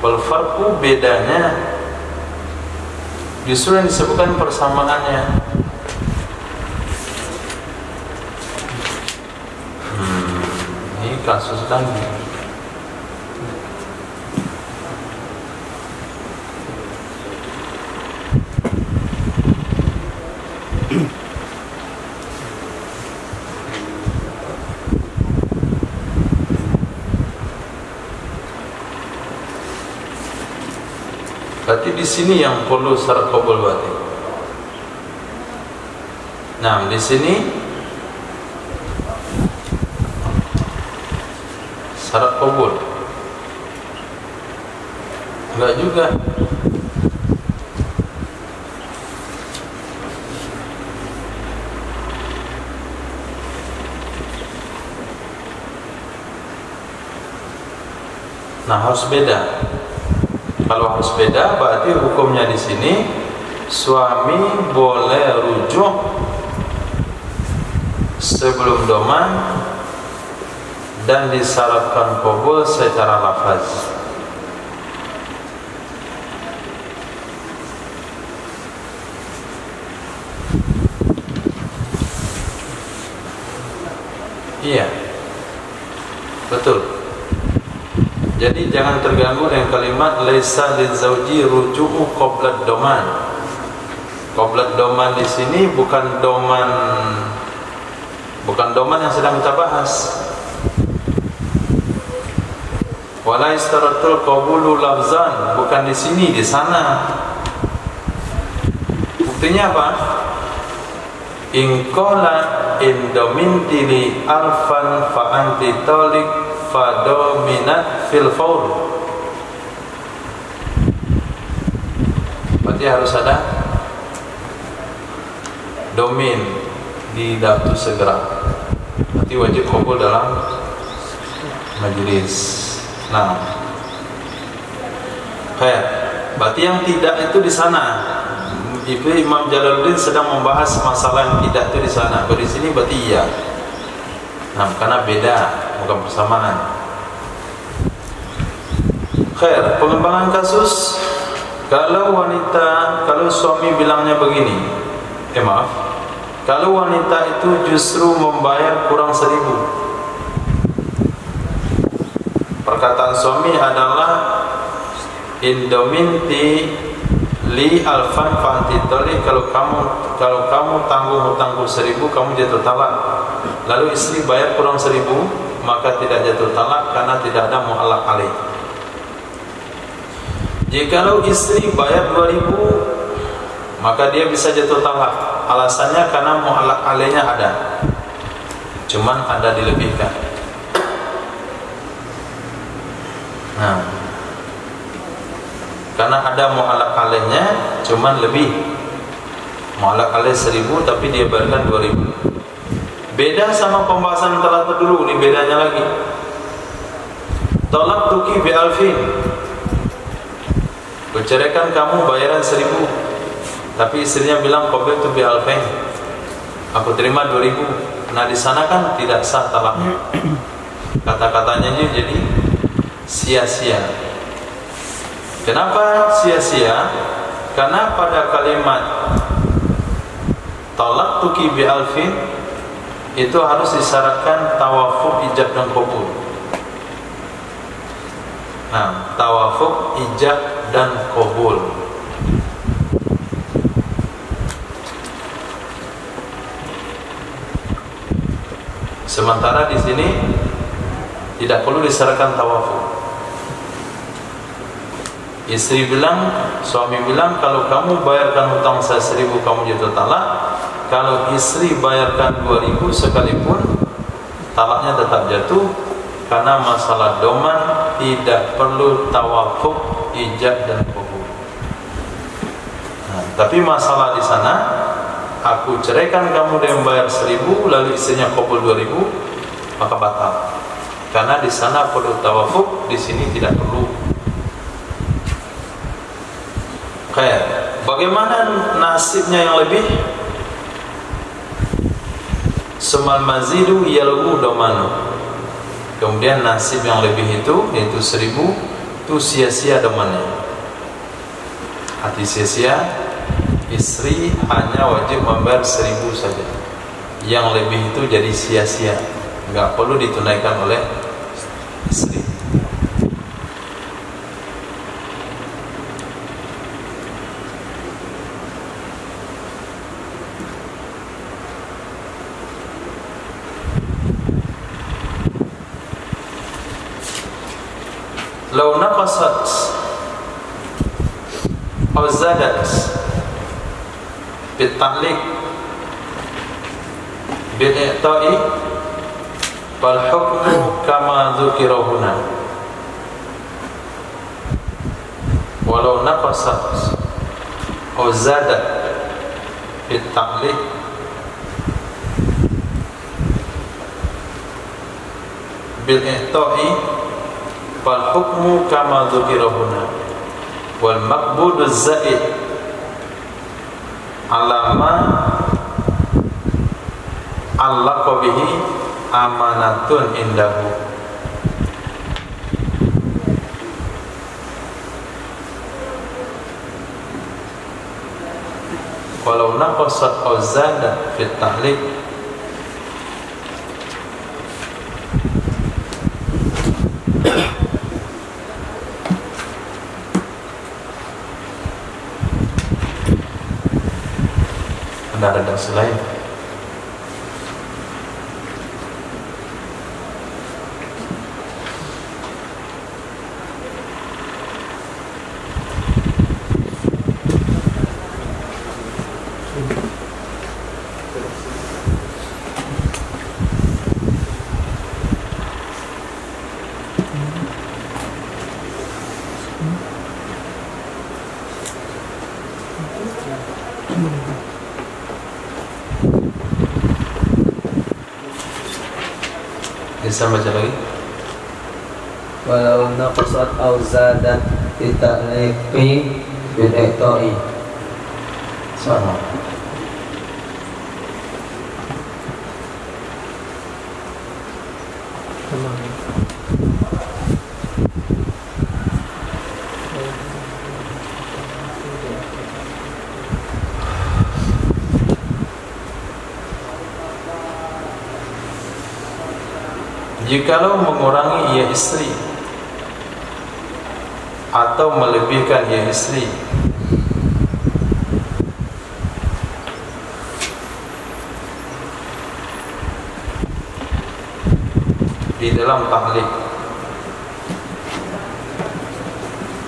Wal farqu, bedanya justru yang disebutkan persamaannya. Ini kasus lagi. Berarti di sini yang perlu syarat qabul berarti. Nah, di sini syarat qabul. Enggak juga. Nah, harus beda. Kalau harus beda, berarti hukumnya di sini suami boleh rujuk sebelum doman dan disyaratkan qabul secara lafaz. Iya, betul. Jadi jangan terganggu dengan kalimat laisa lizauji ruju'u qabla doman. Qabla doman di sini bukan doman yang sedang kita bahas. Wala istaratul qabulu lafzan, bukan di sini, di sana. Buktinya apa? In qala in dominti li arfan fa anti talik fadominat fil faul. Berarti harus ada domin di daptu segera. Berarti wajib qabul dalam majelis. Nah, kayak berarti yang tidak itu di sana. Itu Imam Jalaluddin sedang membahas masalah yang tidak itu di sana. Kalau di sini berarti iya. Nah, karena beda, bukan persamaan. Khair, pengembangan kasus. Kalau suami bilangnya begini, kalau wanita itu justru membayar kurang 1.000. Perkataan suami adalah indominti li alfan fantitoli, kalau kamu tanggung hutangku 1.000, kamu jatuh talak. Lalu istri bayar kurang 1.000, maka tidak jatuh talak karena tidak ada mu'allaq alaih. Jikalau istri bayar 2.000, maka dia bisa jatuh talak. Alasannya karena mu'allaq alaihnya ada, cuman ada dilebihkan. Nah, karena ada mu'allaq alaihnya, cuman lebih. Mu'allaq alaih 1.000 tapi dia bayarkan 2.000. Beda sama pembahasan telah terdulu, ini bedanya lagi. Tolak tuki bi alfin, berceraikan kamu bayaran 1.000, tapi istrinya bilang qabil tu bi alfin, aku terima 2.000. Nah, di sana kan tidak sah talaknya. Kata-katanya jadi sia-sia. Kenapa sia-sia? Karena pada kalimat tolak tuki bi alfin itu harus disyaratkan tawafuq ijab dan qabul. Nah, tawafuq ijab dan qabul. Sementara di sini tidak perlu disyaratkan tawafuq. Istri bilang, suami bilang, kalau kamu bayarkan hutang saya 1.000, kamu jatuh talak. Kalau istri bayarkan 2.000 sekalipun, talaknya tetap jatuh, karena masalah doman tidak perlu tawafuq ijab dan qabul. Nah, tapi masalah di sana, aku ceraikan kamu dengan bayar 1.000, lalu istrinya qabul 2.000, maka batal. Karena di sana perlu tawafuq, di sini tidak perlu. Kayak bagaimana nasibnya yang lebih? Sumal mazidu yalgu domanu. Kemudian nasib yang lebih itu, yaitu 1000, itu sia-sia domannya. Hati sia-sia, istri hanya wajib membayar 1000 saja. Yang lebih itu jadi sia-sia, nggak perlu ditunaikan oleh istri. Lau naqasat aw zadat bita'liq bil-i'ta'i fal hukmu kama dzukira huna. Walau naqasat aw zadat bita'liq bil-i'ta'i fal hukmu kama dzukira huna. Wal maqbudu zaid alama allaqa bihi amanatun indahu. Walau naqasat aw zadat fit tahliq ada redaksi lain. Bisa baca lagi. Walau naqasat aw zadat bita'liqi bil-i'ta'i. Sama. Jikalau mengurangi ia istri atau melebihkan ia istri di dalam tahliq,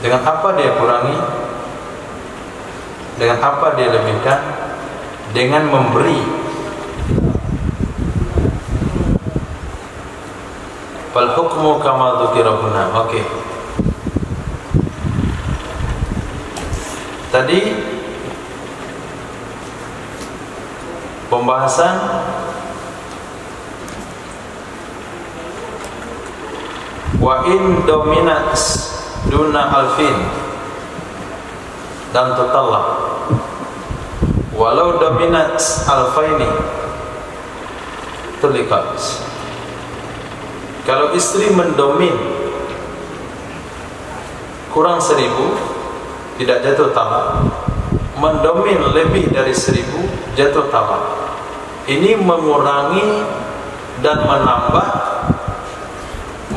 dengan apa dia kurangi, dengan apa dia lebihkan? Dengan memberi. Fal hukmu kama dzukira huna. Oke. Tadi pembahasan wa in dominat duna alfin dan tutallaq. Walau dominat alfaini tulikat. Kalau istri mendomin kurang 1000 tidak jatuh talak, mendomin lebih dari 1000 jatuh talak. Ini mengurangi dan menambah,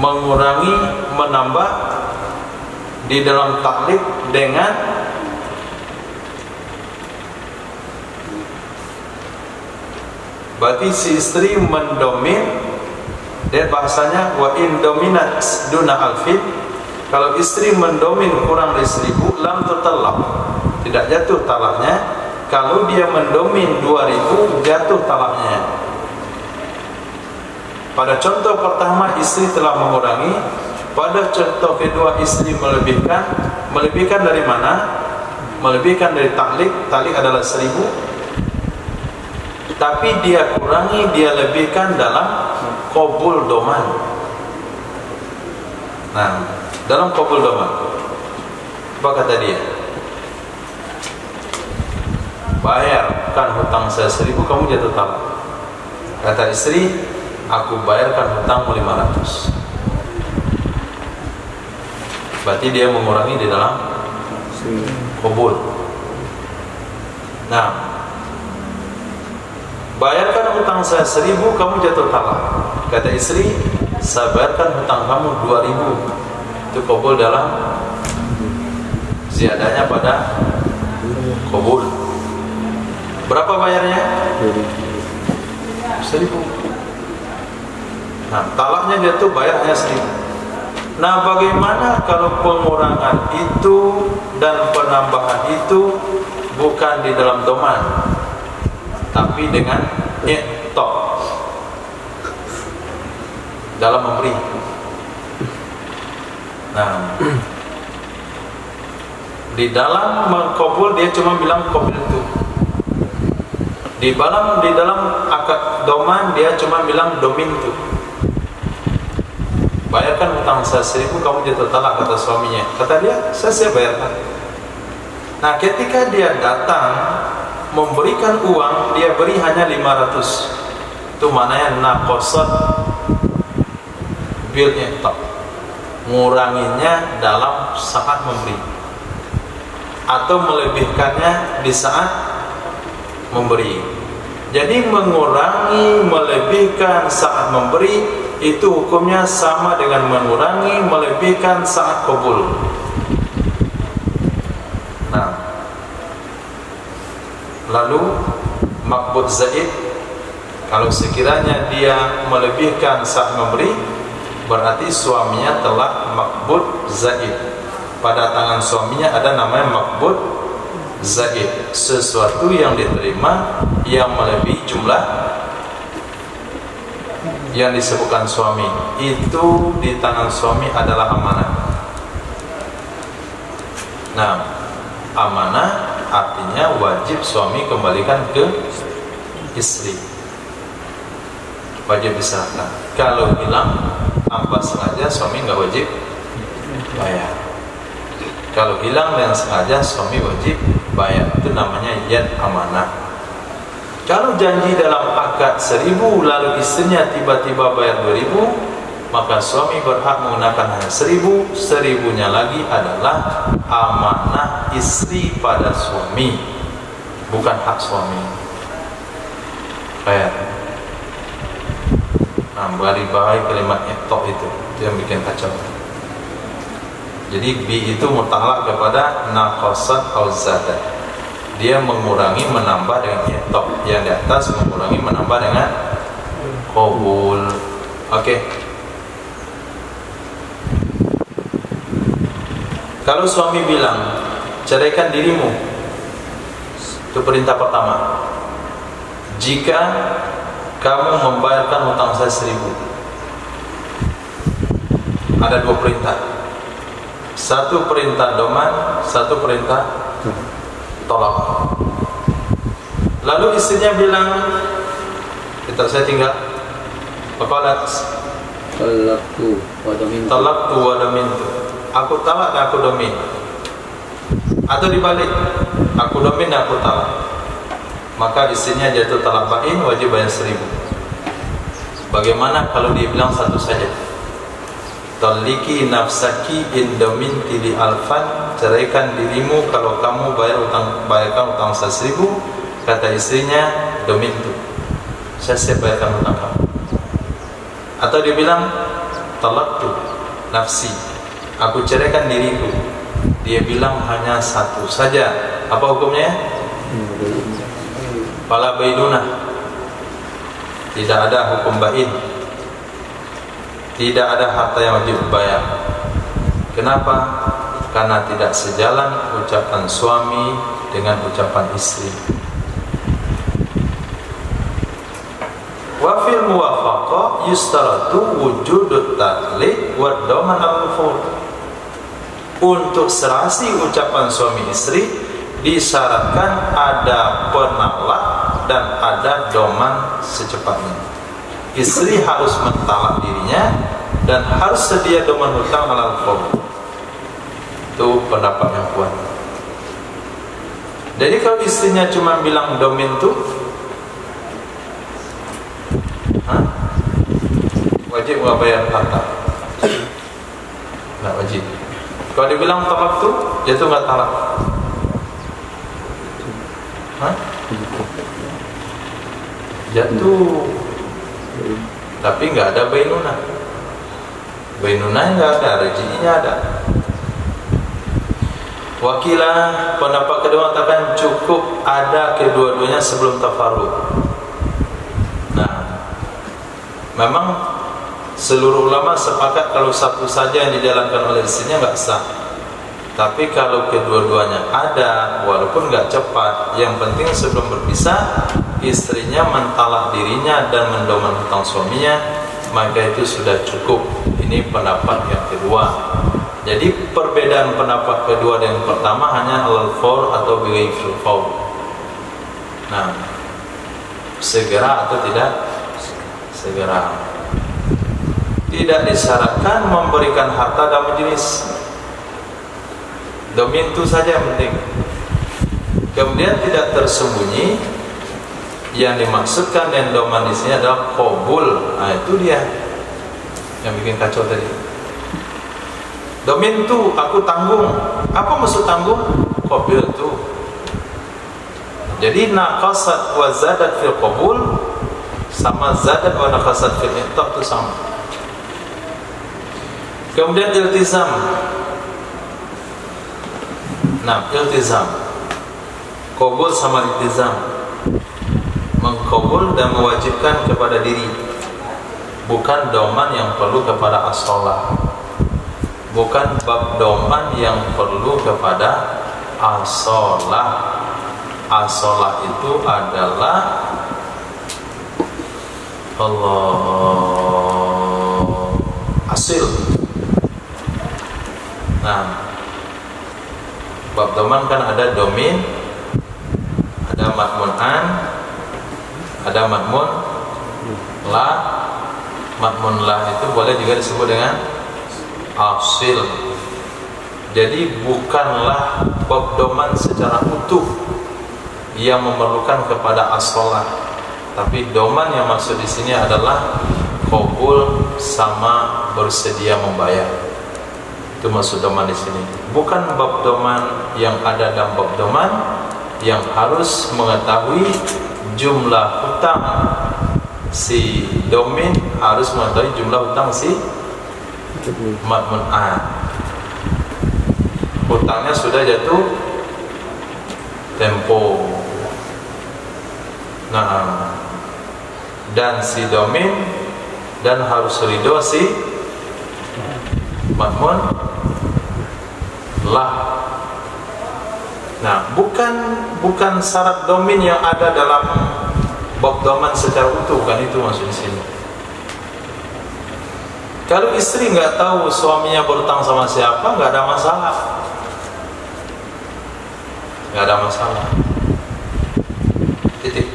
mengurangi menambah di dalam taklid dengan berarti si istri mendomin. Dan bahasanya wa in dominat duna alfin, kalau istri mendomin kurang dari 1000 lam tutallaq, tidak jatuh talaknya. Kalau dia mendomin 2000 jatuh talaknya. Pada contoh pertama istri telah mengurangi, pada contoh kedua istri melebihkan. Melebihkan dari mana? Melebihkan dari taklik. Taklik adalah 1000, tapi dia kurangi, dia lebihkan dalam qabul doman. Nah, dalam qabul doman apa kata dia? Bayarkan hutang saya 1000, kamu jatuh talak. Kata istri, aku bayarkan hutangmu 500. Berarti dia mengurangi di dalam qabul. Nah, bayarkan hutang saya 1000, kamu jatuh talak. Kata istri, saya bayarkan hutang kamu 2000. Itu qabul dalam ziyadahnya pada qabul. Berapa bayarnya? 1000. Nah, talaknya dia tuh bayar hanya 1000. Nah, bagaimana kalau pengurangan itu dan penambahan itu bukan di dalam doman, tapi dengan i'tok, dalam memberi. Nah, di dalam mengkabul dia cuma bilang qabul itu. Di dalam akad doman dia cuma bilang domin itu. Bayarkan hutang saya 1000, kamu jatuh talak, kata suaminya. Kata dia, saya bayarkan. Nah, ketika dia datang memberikan uang, dia beri hanya 500. Itu maknanya naqasat bil i'tok, nguranginya dalam saat memberi, atau melebihkannya di saat memberi. Jadi mengurangi, melebihkan saat memberi itu hukumnya sama dengan mengurangi, melebihkan saat qabul. Nah, lalu maqbud zaid, kalau sekiranya dia melebihkan saat memberi, berarti suaminya telah maqbud zaid. Pada tangan suaminya ada namanya maqbud zaid, sesuatu yang diterima yang melebihi jumlah yang disebutkan suami. Itu di tangan suami adalah amanah. Nah, amanah artinya wajib suami kembalikan ke istri, wajib diserahkan. Kalau hilang tanpa sengaja, suami nggak wajib bayar. Kalau hilang dengan sengaja, suami wajib bayar. Itu namanya yad amanah. Kalau janji dalam akad 1000 lalu istrinya tiba-tiba bayar 2000, maka suami berhak menggunakan hanya 1000. 1000-nya lagi adalah amanah istri pada suami, bukan hak suami. Bayar. Nah, bahaya kalimat i'tok itu yang bikin kacau. Jadi bi itu mutalak kepada naqasat au zadat. Dia mengurangi menambah dengan i'tok, yang di atas mengurangi menambah dengan qabul. Oke. Kalau suami bilang ceraikan dirimu, itu perintah pertama. Jika kamu membayarkan hutang saya 1000, ada 2 perintah. Satu perintah doman, satu perintah tolak. Lalu istrinya bilang, kita saya tinggal faqalat talaqtu wa damintu, aku talak dan aku domin. Atau dibalik, aku domin dan aku talak. Maka istrinya jatuh talak bain, wajib bayar 1000. Bagaimana kalau dia bilang satu saja? Taliki nafsaki in dominti li alfan, ceraikan dirimu kalau kamu bayarkan utang saya 1000. Kata istrinya, domintu, saya bayarkan utang kamu. Atau dia bilang talaqtu nafsi, aku ceraikan diriku. Dia bilang hanya satu saja. Apa hukumnya? Fala bainunah, tidak ada hukum bain, tidak ada harta yang wajib bayar. Kenapa? Karena tidak sejalan ucapan suami dengan ucapan istri. Wa fil muwafaqah yustaratu wujudut ta'liq wa daman al-fur. Untuk serasi ucapan suami istri disyaratkan ada penalak dan ada doman secepatnya. Istri harus mentalak dirinya dan harus sedia doman hutang al-fur. Itu pendapat yang kuat. Jadi kalau istrinya cuma bilang domin tuh, nggak bayar harta, nggak wajib. Kalau dibilang talak tuh jatuh nggak talak? Hah? Jatuh, tapi nggak ada bainunah. Bainunah nggak ada, rejinya ada. Wakilah pendapat kedua mengatakan cukup ada kedua-duanya sebelum tafarruq. Nah, memang seluruh ulama sepakat kalau satu saja yang dijalankan oleh istrinya nggak sah. Tapi kalau kedua-duanya ada, walaupun nggak cepat, yang penting sebelum berpisah istrinya mentalak dirinya dan mendoman hutang suaminya, maka itu sudah cukup. Ini pendapat yang kedua. Jadi perbedaan pendapat kedua dan yang pertama hanya al-fawr atau bighairil fawr. Nah, segera atau tidak segera. Tidak disyaratkan memberikan harta dalam majelis. Domin itu saja yang penting. Kemudian tidak tersembunyi. Yang dimaksudkan dengan doman di sini adalah qabul. Nah, itu dia yang bikin kacau tadi. Domin tu aku tanggung. Apa maksud tanggung? Qabil tu. Jadi naqasat wa zadat fil qabul sama zadat wa naqasat fil i'ta' tu sama. Kemudian iltizam. Nah, iltizam. Qabul sama iltizam. Mengqabul dan mewajibkan kepada diri. Bukan doman yang perlu kepada as-shalah. Bukan bab doman yang perlu kepada as-shalah. As-shalah itu adalah Allah asil. Nah, bab doman kan ada domin, ada matmun an, ada matmun la. Matmun la itu boleh juga disebut dengan asil. Jadi bukanlah bab doman secara utuh yang memerlukan kepada as-shalah, tapi doman yang maksud di sini adalah qabul sama bersedia membayar. Itu maksud doman di sini. Bukan bab doman yang ada dalam bab doman yang harus mengetahui jumlah hutang si domin, harus mengetahui jumlah hutang si matmun an. Hutangnya sudah jatuh tempo. Nah, dan si domin dan harus ridho si matmun lah. Nah, bukan syarat domin yang ada dalam bab doman secara utuh, kan itu maksud di sini. Kalau istri nggak tahu suaminya berutang sama siapa, nggak ada masalah. Nggak ada masalah. Titik.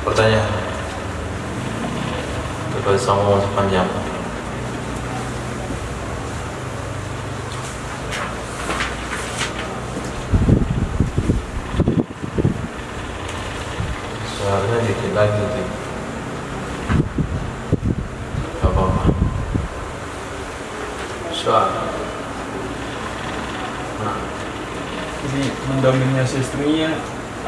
Pertanyaan. Coba sama sepanjang. Suaranya dikit lagi tuh. Apa-apa. Suara. Nah. Jadi mendominnya si istrinya,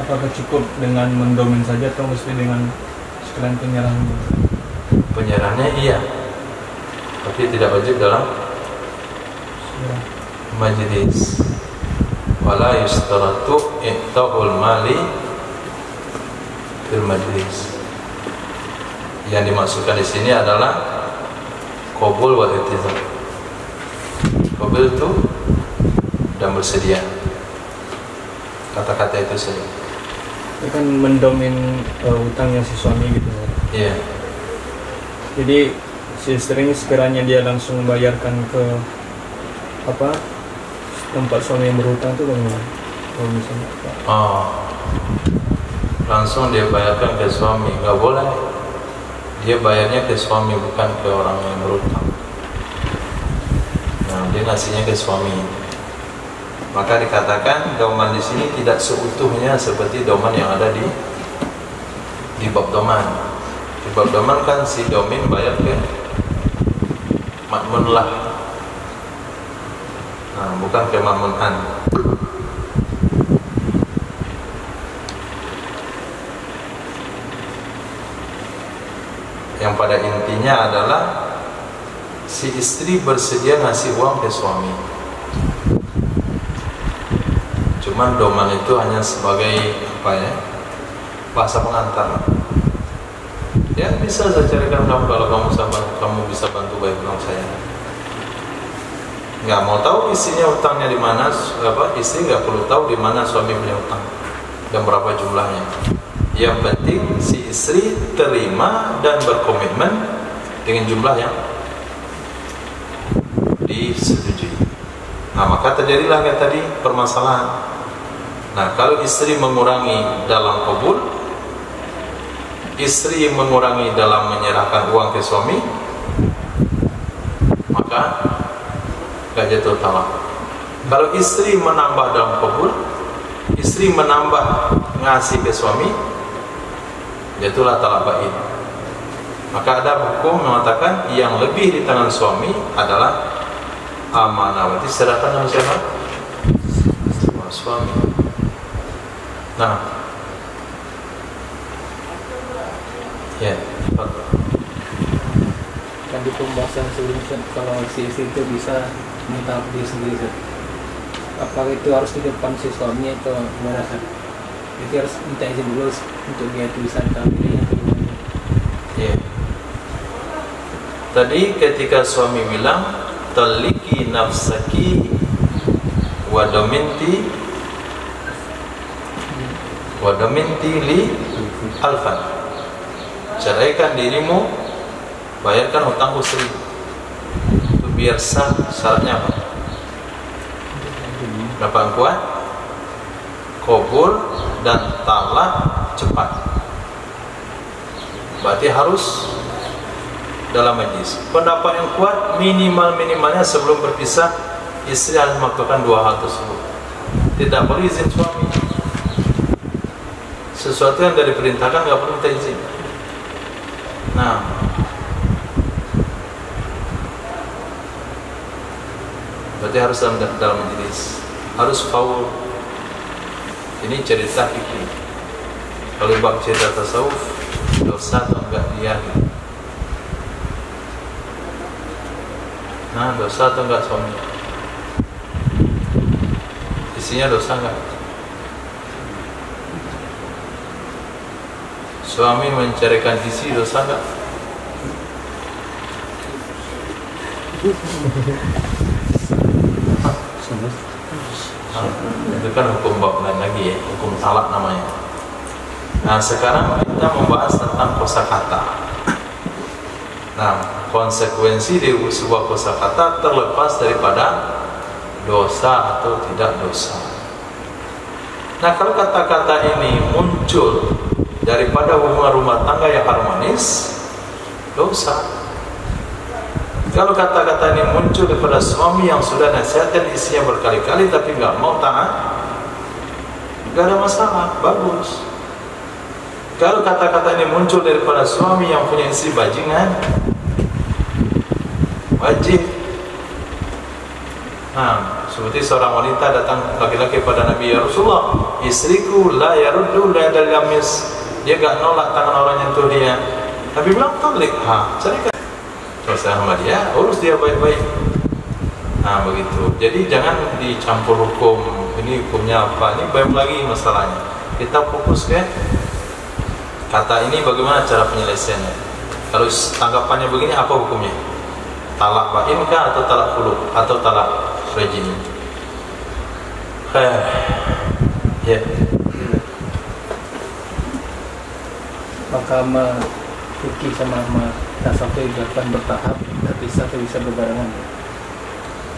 apakah cukup dengan mendomin saja atau mesti dengan sekalian penyerahan? Penyerahannya iya, tapi tidak wajib dalam majlis. Wala yustaratu i'ta'ul mali fil majlis. Yang dimaksudkan di sini adalah qabul wal iltizam. Qabul itu dan bersedia. Kata-kata itu saja. Itu kan mendomin utangnya si suami gitu. Iya. Jadi si istrinya sekiranya dia langsung membayarkan ke tempat suami yang berhutang itu bagaimana? Kalau misalnya langsung dia bayarkan ke suami, nggak boleh. Dia bayarnya ke suami, bukan ke orang yang berhutang. Nah, dia ngasihnya ke suami. Maka dikatakan doman di sini tidak seutuhnya seperti doman yang ada di bab doman. Di bab doman kan si domin bayar ke makmun lah. Nah, bukan ke makmun an. Yang pada intinya adalah si istri bersedia ngasih uang ke suami. Cuman doman itu hanya sebagai apa ya, bahasa pengantar. Ya bisa saya carikan kamu kalau kamu bisa bantu bayar utang saya. Nggak mau tahu isinya utangnya di mana, istri nggak perlu tahu di mana suami punya utang dan berapa jumlahnya. Yang penting si istri terima dan berkomitmen dengan jumlah yang disetujui. Nah, maka terjadilah kayak tadi permasalahan. Nah, kalau istri mengurangi dalam qabul, istri mengurangi dalam menyerahkan uang ke suami, maka gak jatuh talak. Kalau istri menambah dalam qabul, istri menambah ngasih ke suami, jatuhlah talak bain. Maka ada hukum mengatakan yang lebih di tangan suami adalah amanah. Berarti serahkan sama siapa? Suami. Nah, ya, kan di pembahasan sebelumnya kalau si istri itu bisa minta diri sendiri, apakah itu harus di depan si suaminya atau gimana kan? Jadi harus minta izin dulu untuk dia itu bisa minta dirinya atau gimana? Ya. Tadi ketika suami bilang taliki nafsaki wa daminti li alfan, ceraikan dirimu, bayarkan hutangku 1000. Itu biar sah. Syaratnya apa? Berapa kuat? Qabul dan talak cepat. Berarti harus dalam majlis. Pendapat yang kuat minimalnya sebelum berpisah istri harus melakukan 2 hal tersebut. Tidak perlu izin suami. Sesuatu yang dari perintahkan nggak perlu minta izin. Nah, berarti harus dalam majlis, harus faul. Ini cerita fikih. Kalau bab cerita tasawuf, dosa atau enggak dia? Nah, dosa atau enggak suami? Isinya dosa enggak? Suami mencarikan isi dosa enggak? Itu kan hukum bab lain lagi ya, hukum talak namanya. Nah, sekarang kita membahas tentang kosakata. Nah, konsekuensi dari sebuah kosakata terlepas daripada dosa atau tidak dosa. Nah, kalau kata-kata ini muncul daripada hubungan rumah tangga yang harmonis, dosa. Kalau kata-kata ini muncul daripada suami yang sudah nasihatkan istrinya berkali-kali tapi nggak mau taat, nggak ada masalah, bagus. Kalau kata-kata ini muncul daripada suami yang punya istri bajingan, wajib. Nah, seperti seorang wanita datang laki-laki pada Nabi, ya Rasulullah, istriku la yaruddu la yadallamis, dia gak nolak tangan orang yang nyentuh dia. Nabi bilang talik, carikan selesai sama dia, urus dia baik-baik. Nah, begitu. Jadi jangan dicampur hukum, ini hukumnya apa, ini banyak lagi masalahnya. Kita fokus ke kata ini, bagaimana cara penyelesaiannya. Kalau tanggapannya begini, apa hukumnya? Talak bain kah atau talak khulu atau talak rejim? Ya. Maka fikih sama tasawuf dilakukan bertahap, terpisah atau bisa berbarengan.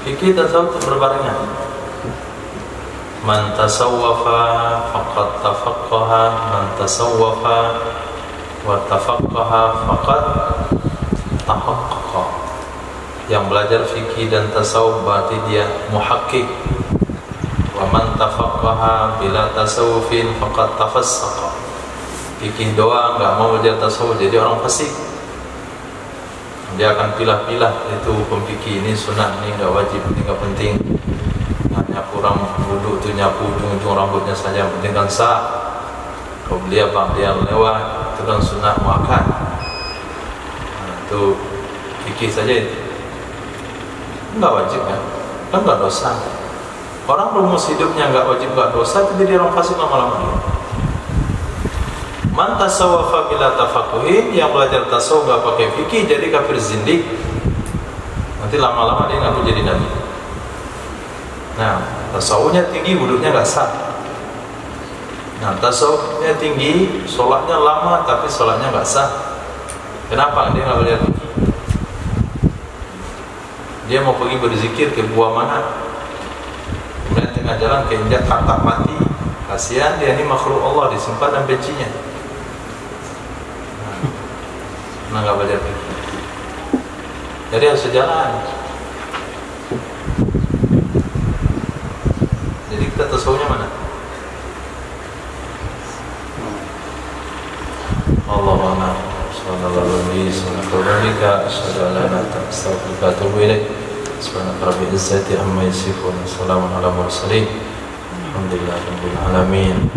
Fikih tasawuf berbarengan. Man tasawwafa faqad tafaqqaha, man tasawwafa wa tafaqqaha faqad tahaqqaqa. Yang belajar fikih dan tasawuf berarti dia muhakkik. man tafaqqaha bila tasawufin faqad tafassaqa. Fikih doang nggak mau belajar tasawuf jadi orang fasik. Dia akan pilah-pilah itu hukum fikih, ini sunat, ini nggak wajib, ini nggak penting. Hanya kurang wudhu tuh nyapu ujung-ujung rambutnya saja, yang penting kan sah. Kalau beli apa dia lewat itu kan sunat muakkad. Nah, itu fikih saja itu. Nggak wajib kan nggak dosa. Orang rumus hidupnya nggak wajib nggak dosa itu jadi orang fasik lama-lama. Man tasawwafa bila tafaqquhin, yang belajar tasawuf nggak pakai fikih jadi kafir zindik. Nanti lama-lama dia ngaku jadi nabi. Nah, tasawufnya tinggi, wudunya nggak sah. Nah, tasawufnya tinggi, sholatnya lama tapi sholatnya nggak sah. Kenapa? Dia nggak belajar fikih. Dia mau pergi berzikir ke buah mana? Kemudian tengah jalan keinjak katak mati. Kasihan dia, ini makhluk Allah, disimpan dan bencinya. Nah, nggak belajar fikih. Jadi harus sejalan. Jadi kita tasawufnya mana? Allahu a'lam. Sallallahu alaihi wasallam. Asyhadu an la ilaha illa anta astaghfiruka wa atubu ilaik. Subhanaka rabbil izzati amma yasifun. Wassalamun ala mursalin. Alhamdulillahirabbil alamin.